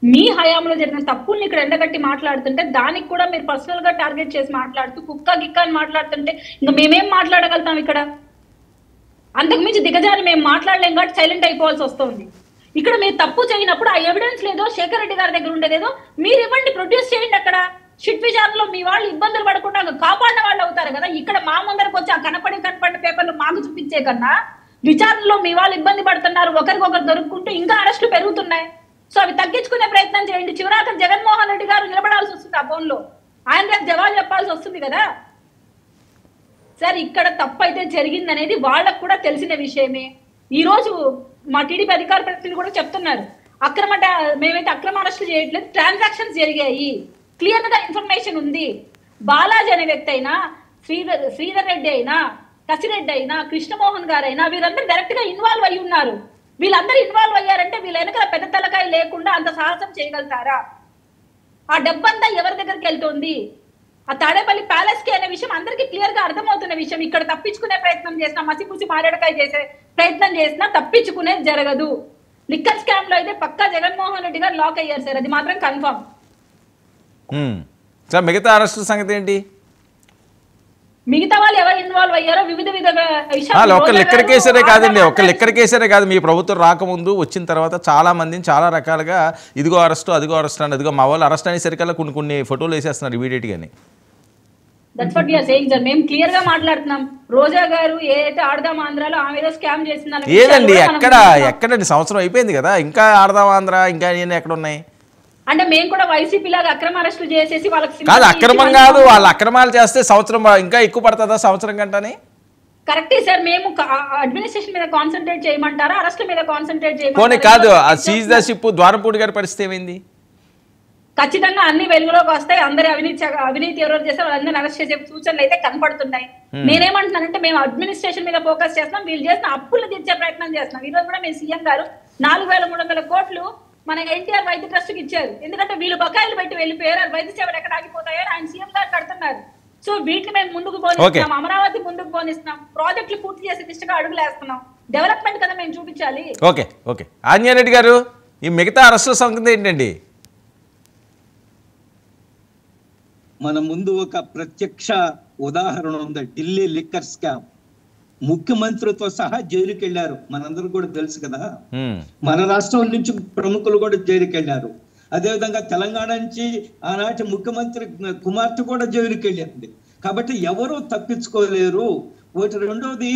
మీ హయాంలో జరిగిన తప్పుల్ని ఇక్కడ ఎండగట్టి మాట్లాడుతుంటే దానికి కూడా మీరు పర్సనల్ గా టార్గెట్ చేసి మాట్లాడుతూ కుక్క గిక్క అని మాట్లాడుతుంటే ఇంకా మేమేం మాట్లాడగలుగుతాం? ఇక్కడ అంతకుమించి దిగజారి మేము మాట్లాడలేం కాబట్టి సైలెంట్ అయిపోవాల్సి వస్తుంది. ఇక్కడ మీరు తప్పు చేయనప్పుడు ఆ ఎవిడెన్స్ లేదో శేఖర్ రెడ్డి గారి దగ్గర ఉండేదేదో మీరు ఇవ్వండి, ప్రొడ్యూస్ చేయండి. అక్కడ షిట్ విచారణలో మీ వాళ్ళు ఇబ్బందులు పడకుండా కాపాడిన వాళ్ళు అవుతారు కదా. ఇక్కడ మా ముందరకు వచ్చి ఆ కనపడిన పేపర్లు మాకు చూపించే కన్నా విచారణలో మీ వాళ్ళు ఇబ్బంది పడుతున్నారు, ఒకరికొకరు దొరుకుంటూ ఇంకా అరెస్టులు పెరుగుతున్నాయి. సో అవి తగ్గించుకునే ప్రయత్నం చేయండి. చివరాఖరు జగన్మోహన్ రెడ్డి గారు నిలబడాల్సి వస్తుంది ఆ ఫోన్లో, ఆయన రేపు జవాబు చెప్పాల్సి వస్తుంది కదా సార్. ఇక్కడ తప్పు అయితే జరిగిందనేది వాళ్ళకు కూడా తెలిసిన విషయమే. ఈ రోజు మా టీడీపీ అధికార ప్రతినిధులు కూడా చెప్తున్నారు, మేమైతే అక్రమ అరెస్టులు చేయట్లేదు, ట్రాన్సాక్షన్స్ జరిగాయి, క్లియర్ గా ఇన్ఫర్మేషన్ ఉంది. బాలాజీ అనే వ్యక్తి అయినా, శ్రీధర్ రెడ్డి అయినా, కసిరెడ్డి అయినా, కృష్ణమోహన్ గారైనా వీరందరూ డైరెక్ట్ గా ఇన్వాల్వ్ అయి ఉన్నారు. వీళ్ళందరూ ఇన్వాల్వ్ అయ్యారంటే వీళ్ళ వెనకాల పెద్ద తలకాయ లేకుండా అంత సాహసం చేయగలుగుతారా? ఆ డబ్బంతా ఎవరి దగ్గరికి వెళ్తుంది? ఆ తాడేపల్లి ప్యాలెస్ కి అనే విషయం అందరికీ క్లియర్ గా అర్థమవుతున్న విషయం. ఇక్కడ తప్పించుకునే ప్రయత్నం చేసినా, మసిపూసి మారేడకాయ చేసే ప్రయత్నం చేసినా తప్పించుకునేది జరగదు. లిక్కర్ స్కామ్ లో అయితే పక్కా జగన్మోహన్ రెడ్డి గారు లాక్ అయ్యారు సార్, అది మాత్రం కన్ఫర్మ్. సార్ మిగతా అరెస్టుల సంగతి ఏంటి? మిగతా వాళ్ళు ఎవరు ఇన్వాల్వ్ అయ్యారో వివిధ విషయాలు ఒక్క లిక్కర్ కేసరే కాదండి, ఒక్క లిక్కర్ కేసరే కాదు. మీ ప్రభుత్వం రాకముందు వచ్చిన తర్వాత చాలా మందిని చాలా రకాలుగా ఇదిగో అరెస్టు అదిగో అరెస్ట్ అని, అదిగో మా వాళ్ళు అరెస్ట్ అనే సరికల్లా కొన్ని ఫోటోలు వేసేస్తున్నారు ఇమీడియట్ గాని. That's what we are saying sir. మేము క్లియర్ గా మాట్లాడుతున్నాం. రోజా గారు ఏదైతే ఆడదాం ఆంధ్రాలో ఆమె ఏదో స్కామ్ చేసిందని ఏదండి ఎక్కడండి సంవత్సరం అయిపోయింది కదా, ఇంకా ఆడదాం ఆంధ్ర ఇంకా ఎక్కడ ఉన్నాయి అంటే మేము కూడా వైసీపీ లాగా అక్రమ అరెస్టులు చేసేసి వాళ్ళకి కాదు, అక్రమం కాదు, వాళ్ళ అక్రమాలు చేస్తే సంవత్సరం ఇంకా ఎక్కువ పడుతుందా సంవత్సరం గంటని? కరెక్టే సార్. మేము అడ్మినిస్ట్రేషన్ మీద కాన్సన్ట్రేట్ చేయమంటారా, అరెస్ట్ మీద కాన్సన్ట్రేట్ చేయమంటారా? కాదు, ఆ సీజ్ ద షిప్ ద్వారంపూడి గారి పరిస్థితి ఏమైంది? ఖచ్చితంగా అన్ని వెలుగులోకి వస్తాయి. అందరి అవినీతి ఎవరు చేస్తే వాళ్ళందరినీ అరెస్ట్ చేసే సూచనలు అయితే కనపడుతున్నాయి. నేనేమంటున్నానంటే మేము అడ్మినిస్ట్రేషన్ మీద ఫోకస్ చేస్తున్నాం, వీళ్ళు చేసిన అప్పులు తీర్చే ప్రయత్నం చేస్తున్నాం. ఈ రోజు కూడా మేము సీఎం గారు 4,300 కోట్లు మన ఎన్టీఆర్ వైద్య ట్రస్ట్ కి ఇచ్చారు. ఎందుకంటే వీళ్ళు బకాయిలు పెట్టి వెళ్ళిపోయారు, వైద్య సేవలు ఎక్కడ ఆగిపోతాయో ఆయన సీఎం గారు కడుతున్నారు. సో వీటిని మేము ముందుకు పోనిస్తున్నాం, అమరావతి ముందుకు పోనిస్తున్నాం, ప్రాజెక్టులు పూర్తి చేసే దిశగా అడుగులు వేస్తున్నాం. డెవలప్మెంట్ కదా మేము చూపించాలి. ఓకే ఓకే ఆంజనేయ రెడ్డి గారు, ఈ మిగతా అరెస్టుల సంగతి ఏంటండి? మన ముందు ఒక ప్రత్యక్ష ఉదాహరణ ఉంది, ఢిల్లీ లిక్కర్ స్కామ్. ముఖ్యమంత్రితో సహా జైలుకి వెళ్ళారు, మనందరూ కూడా తెలుసు కదా. మన రాష్ట్రం నుంచి ప్రముఖులు కూడా జైలుకి వెళ్ళారు. అదేవిధంగా తెలంగాణ నుంచి ఆనాటి ముఖ్యమంత్రి కుమార్తె కూడా జైలుకి వెళ్ళింది. కాబట్టి ఎవరు తప్పించుకోలేరు. ఒకటి రెండోది,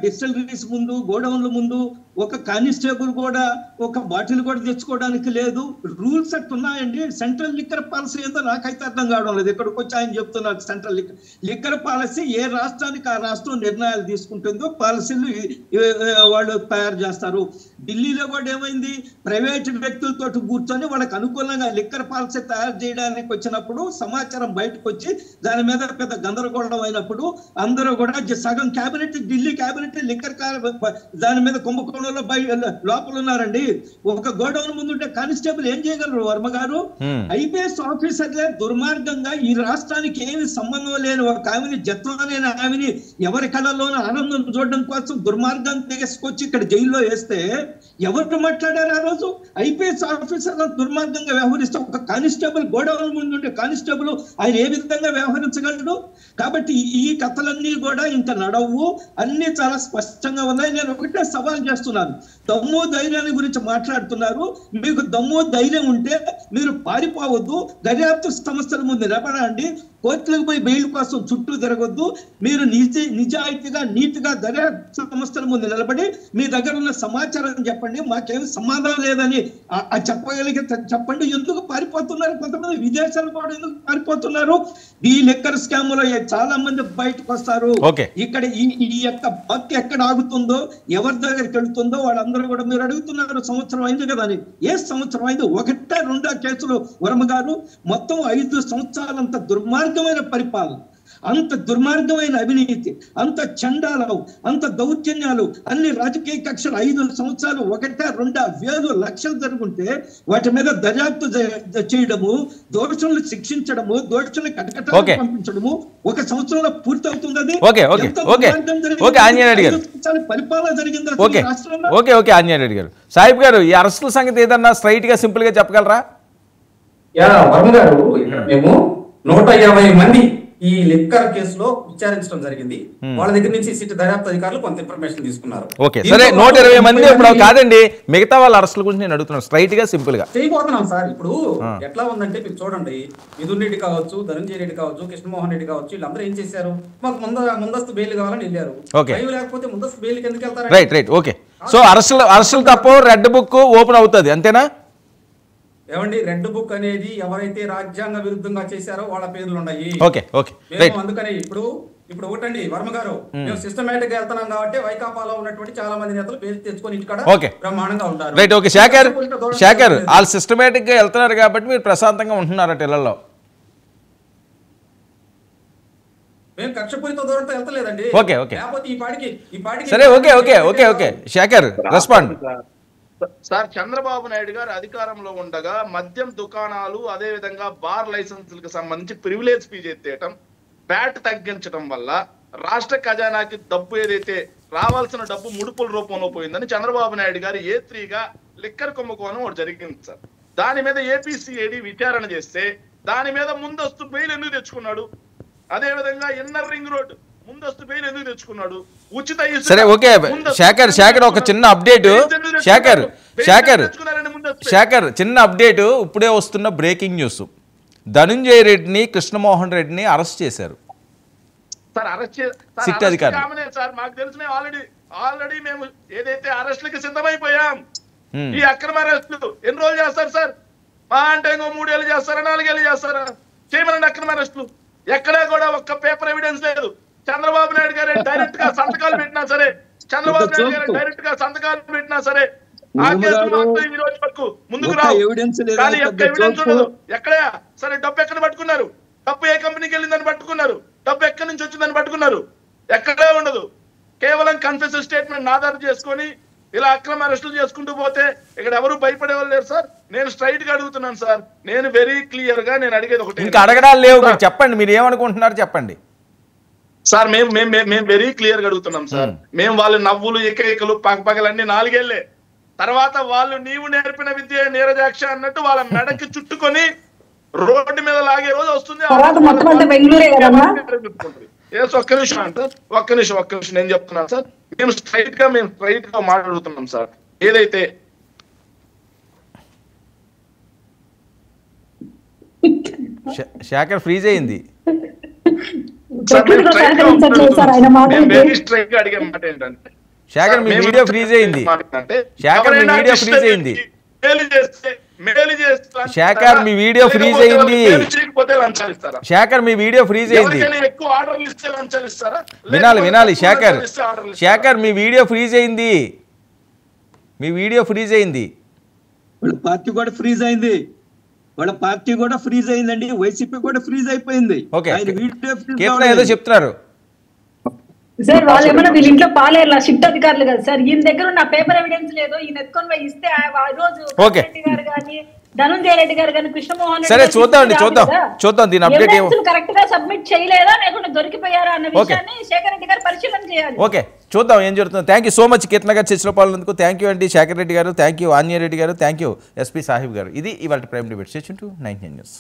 డిస్టిలరీస్ ముందు, గోడౌన్ల ముందు ఒక కానిస్టేబుల్ కూడా ఒక బాటిల్ కూడా తెచ్చుకోవడానికి లేదు. రూల్స్ అట్టు ఉన్నాయండి. సెంట్రల్ లిక్కర్ పాలసీ ఏదో నాకైతే అర్థం కావడం లేదు. ఇక్కడికి వచ్చి ఆయన చెప్తున్నారు సెంట్రల్ లిక్కర్ పాలసీ ఏ రాష్ట్రానికి ఆ రాష్ట్రం నిర్ణయాలు తీసుకుంటుందో పాలసీలు వాళ్ళు తయారు చేస్తారు. ఢిల్లీలో కూడా ఏమైంది, ప్రైవేట్ వ్యక్తులతో కూర్చొని వాళ్ళకి అనుకూలంగా లిక్కర్ పాలసీ తయారు చేయడానికి వచ్చినప్పుడు సమాచారం బయటకు వచ్చి దాని మీద పెద్ద గందరగోళం అయినప్పుడు అందరూ కూడా సగం క్యాబినెట్, ఢిల్లీ క్యాబినెట్ లిక్కర్ దాని మీద కుంభకోణంలో లోపల ఉన్నారండి. ఒక గోడౌన్ ముందుంటే కానిస్టేబుల్ ఏం చేయగలరు వర్మ గారు? ఐపీఎస్ ఆఫీసర్లే దుర్మార్గంగా ఈ రాష్ట్రానికి ఏమి సంబంధం లేని ఒక ఆమెని, జత్వాలైన ఆమెని ఎవరి కళల్లోనూ ఆనందం చూడడం కోసం దుర్మార్గం తీసుకొచ్చి ఇక్కడ జైల్లో వేస్తే ఎవరు మాట్లాడారు ఆ రోజు? ఐపీఎస్ ఆఫీసర్లు దుర్మార్గంగా వ్యవహరిస్తే ఒక కానిస్టేబుల్ గోడౌన్ ముందు ఉండే కానిస్టేబుల్ ఆయన ఏ విధంగా వ్యవహరించగలడు? కాబట్టి ఈ కథలన్నీ కూడా ఇంకా నడవు, అన్ని చాలా స్పష్టంగా ఉన్నాయి. నేను ఒకటే సవాల్ చేస్తున్నాను, దమ్ము ధైర్యాన్ని గురించి మాట్లాడుతున్నారు. మీకు దమ్ము ధైర్యం ఉంటే మీరు పారిపోవద్దు, దర్యాప్తు సంస్థల ముందు నిలబడండి, కోర్టులకు పోయి బెయిల్ కోసం చుట్టూ తిరగొద్దు. మీరు నిజాయితీగా నీతిగా దర్యాప్తు సంస్థల ముందు నిలబడి మీ దగ్గర ఉన్న సమాచారం చెప్పండి, మాకేమి సమాధానం లేదని చెప్పగలిగితే చెప్పండి. ఎందుకు పారిపోతున్నారు? కొంతమంది విదేశాలు కూడా ఎందుకు పారిపోతున్నారు? ఈ లిక్కర్ స్కామ్ లో చాలా మంది బయటకు వస్తారు. ఇక్కడ ఈ యొక్క బక్ ఎక్కడ ఆగుతుందో, ఎవరి దగ్గరికి వెళుతుందో వాళ్ళందరూ కూడా మీరు అడుగుతున్నారు సంవత్సరం అయింది కదా అని. ఏ సంవత్సరం అయింది? 1-2 కేసులు వర్మ గారు, మొత్తం 5 సంవత్సరాలంత దుర్మార్గమైన పరిపాలన, అంత దుర్మార్గమైన అవినీతి, అంత చండాలం, అంత దౌర్జన్యాలు, అన్ని రాజకీయ కక్షలు 5 సంవత్సరాలు 1-2 వేలు లక్షలు జరుగుంటే వాటి మీద దర్యాప్తు చేయడము, దోషులను శిక్షించడము, దోషులను కటకటాలకు పంపించడము 1 సంవత్సరంలో పూర్తి అవుతుంది. అది పరిపాలన జరిగింది రాష్ట్రంలో. ఓకే ఓకే ఆంజనేయ రెడ్డి గారు, సాహిబ్ గారు, ఈ అరెస్టుల సంగతి ఏదన్నా స్ట్రైట్ గా సింపుల్ గా చెప్పగలరా? వర్మ గారు, మేము 150 మంది ఈ లిక్కర్ కేసులో విచారించడం జరిగింది. వాళ్ళ దగ్గర నుంచి సిట్ దర్యాప్తు అధికారులు కొంత ఇన్ఫర్మేషన్ తీసుకున్నారు. ఓకే సరే, 120 మంది ఇప్పుడు కాదండి, మిగతా వాళ్ళ అరెస్టుల గురించి నేను అడుగుతున్నాను స్ట్రైట్ గా సింపుల్ గా. చేయబోతున్నాం సార్. ఇప్పుడు ఎట్లా ఉందంటే మీరు చూడండి, మిథున్ రెడ్డి కావచ్చు, ధనంజయ రెడ్డి కావచ్చు, కృష్ణమోహన్ రెడ్డి కావచ్చు, వీళ్ళందరూ ఏం చేశారు, మాకు ముందస్తు బెయిల్ కావాలని వెళ్ళారు. లేకపోతే ముందస్తు బెయిల్ ఎందుకు వెళ్తారు? Right okay. సో అరెస్టులు తప్ప రెడ్ బుక్ ఓపెన్ అవుతుంది అంతేనా? ఏమండి, రెడ్ బుక్ అనేది ఎవరైతే రాజ్యాంగ విరుద్ధంగా చేశారో వాళ్ళ పేర్లు ఉన్నాయి. అందుకని ఇప్పుడు ఒకటండి వర్మ గారు, మేము సిస్టమేటిక్ గా వెళ్తున్నాం కాబట్టి వైకాపాలో ఉన్నటువంటి చాలా మంది నేతలు పేరు తెచ్చుకొని ఇంటికాడ బ్రహ్మాండంగా ఉంటారు. Right okay. శేఖర్ వాళ్ళు సిస్టమేటిక్ గా వెళ్తున్నారు కాబట్టి మీరు ప్రశాంతంగా ఉంటున్నారట ఇళ్లలో. మేము కక్షపూరిత దూరంతో వెళ్తలేదండి. ఓకే లేకపోతే ఈ పాటికి సరే okay Shekhar respond. Sir, Chandrababu Naidu గారు అధికారంలో ఉండగా మద్యం దుకాణాలు అదే విధంగా బార్ లైసెన్సులకు సంబంధించి ప్రివిలేజ్ ఫీజు ఎత్తేయటం, వ్యాట్ తగ్గించడం వల్ల రాష్ట్ర ఖజానాకి డబ్బు ఏదైతే రావాల్సిన డబ్బు ముడుపుల రూపంలో పోయిందని చంద్రబాబు నాయుడు గారు A3గా లిక్కర్ కుంభకోణం ఒకటి జరిగింది సార్. దాని మీద APCID విచారణ చేస్తే దాని మీద ముందస్తు బెయిల్ ఎందుకు తెచ్చుకున్నాడు, అదే విధంగా ఇన్నర్ రింగ్ రోడ్ ముందస్తు బెయిల్ ఎందుకు తెచ్చుకున్నాడు, ఉచిత సరే ఓకే శేఖర్ ఒక చిన్న అప్డేట్. శేఖర్ చిన్న అప్డేట్, ఇప్పుడే వస్తున్న బ్రేకింగ్ న్యూస్, ధనంజయ రెడ్డిని కృష్ణమోహన్ రెడ్డిని అరెస్ట్ చేశారు సిట్ అధికారులు. సార్ మాకు తెలిసిన ఆల్రెడీ మేము ఏదైతే అరెస్టులకి సిద్ధమైపోయాం. ఈ అక్రమ అరెస్టులు ఎన్ని రోజులు చేస్తారు సార్? మా అంటే ఇంకో 3 ఏళ్ళు చేస్తారా, 4 ఏళ్ళు చేస్తారా? చేయమనండి అక్రమ అరెస్టులు. ఎక్కడా కూడా ఒక్క పేపర్ ఎవిడెన్స్ లేదు. చంద్రబాబు నాయుడు గారు డైరెక్ట్ గా సంతకాలు పెట్టినా సరే, ఆ కేసులు మాత్రం ఈ రోజు వరకు ముందుకు రావు. కానీ ఎవిడెన్స్ ఉండదు. ఎక్కడా సరే డబ్బు ఎక్కడ పట్టుకున్నారు, డబ్బు ఏ కంపెనీకి వెళ్ళిందని పట్టుకున్నారు, డబ్బు ఎక్కడి నుంచి వచ్చిందని పట్టుకున్నారు, ఎక్కడే ఉండదు. కేవలం కన్ఫెషన్ స్టేట్మెంట్ ఆధారం చేసుకొని ఇలా అక్రమ అరెస్టులు చేసుకుంటూ పోతే ఇక్కడ ఎవరు భయపడేవాళ్ళు లేరు సార్. నేను స్ట్రైట్ గా అడుగుతున్నాను సార్, నేను వెరీ క్లియర్ గా నేను అడిగేది ఒకటి. ఇంకా అడగడాలు లేవు, చెప్పండి మీరు ఏమనుకుంటున్నారు చెప్పండి సార్. మేము వెరీ క్లియర్ గా అడుగుతున్నాం సార్. మేము వాళ్ళు నవ్వులు ఎకలు పగలన్నీ 4 ఏళ్లే తర్వాత వాళ్ళు నీవు నేర్పిన విద్య నీరజాక్ష అన్నట్టు వాళ్ళ మెడకి చుట్టుకొని రోడ్డు మీద లాగే రోజు వస్తుంది. ఒక్క నిమిషం అంటే ఒక్క నిమిషం నేను చెప్తున్నాను సార్. మేము స్ట్రైట్ గా మాట్లాడుతున్నాం సార్. ఏదైతే శేఖర్ ఫ్రీజ్ అయింది. అడిగే మాట ఏంటంటే శేఖర్ మీ వీడియో ఫ్రీజ్ అయింది. శేఖర్ మీ వీడియో ఫ్రీజ్ అయింది. శేఖర్ మీ వీడియో ఫ్రీజ్ అయింది. శేఖర్ మీ వీడియో ఫ్రీజ్ అయింది. వినాలి శేఖర్ మీ వీడియో ఫ్రీజ్ అయింది. మీ వీడియో ఫ్రీజ్ అయింది. వాళ్ళ పార్టీ కూడా ఫ్రీజ్ అయింది. అండి. వైసీపీ కూడా ఫ్రీజ్ అయిపోయింది. ఏదో చెప్తున్నారు సార్. వాళ్ళు ఏమన్నా వీళ్ళ ఇంట్లో పాలేరు షిఫ్ట్ అధికారులు కదా సార్. ఈయన దగ్గర ఉన్న పేపర్ ఎవిడెన్స్ లేదు. ఈయన ఎత్తుకొని పోయి ఇస్తే ఆ రోజు రెడ్డి గారు కానీ ధనంజయ రెడ్డి గారు కానీ కృష్ణమోహన్ సరే చూద్దాం దీని అప్డేట్ కరెక్ట్ గా సబ్మిట్ చేయలేదా లేకుంటే దొరికిపోయారా అన్న విషయాన్ని శేఖర్ రెడ్డి గారు పరిశీలన చేయాలి. ఓకే చూద్దాం ఏం జరుగుతుంది. థ్యాంక్ యూ సో మచ్ కీర్తన గారు చర్చలో పాల్గొన్నందుకు. థ్యాంక్ యూ అండి శేఖర్ రెడ్డి గారు, థ్యాంక్ యూ ఆంజనేయ రెడ్డి గారు, థ్యాంక్ యూ SP సాహిబ్ గారు. ఇది ఇవాళ prime debate. Stay tuned to 9 news.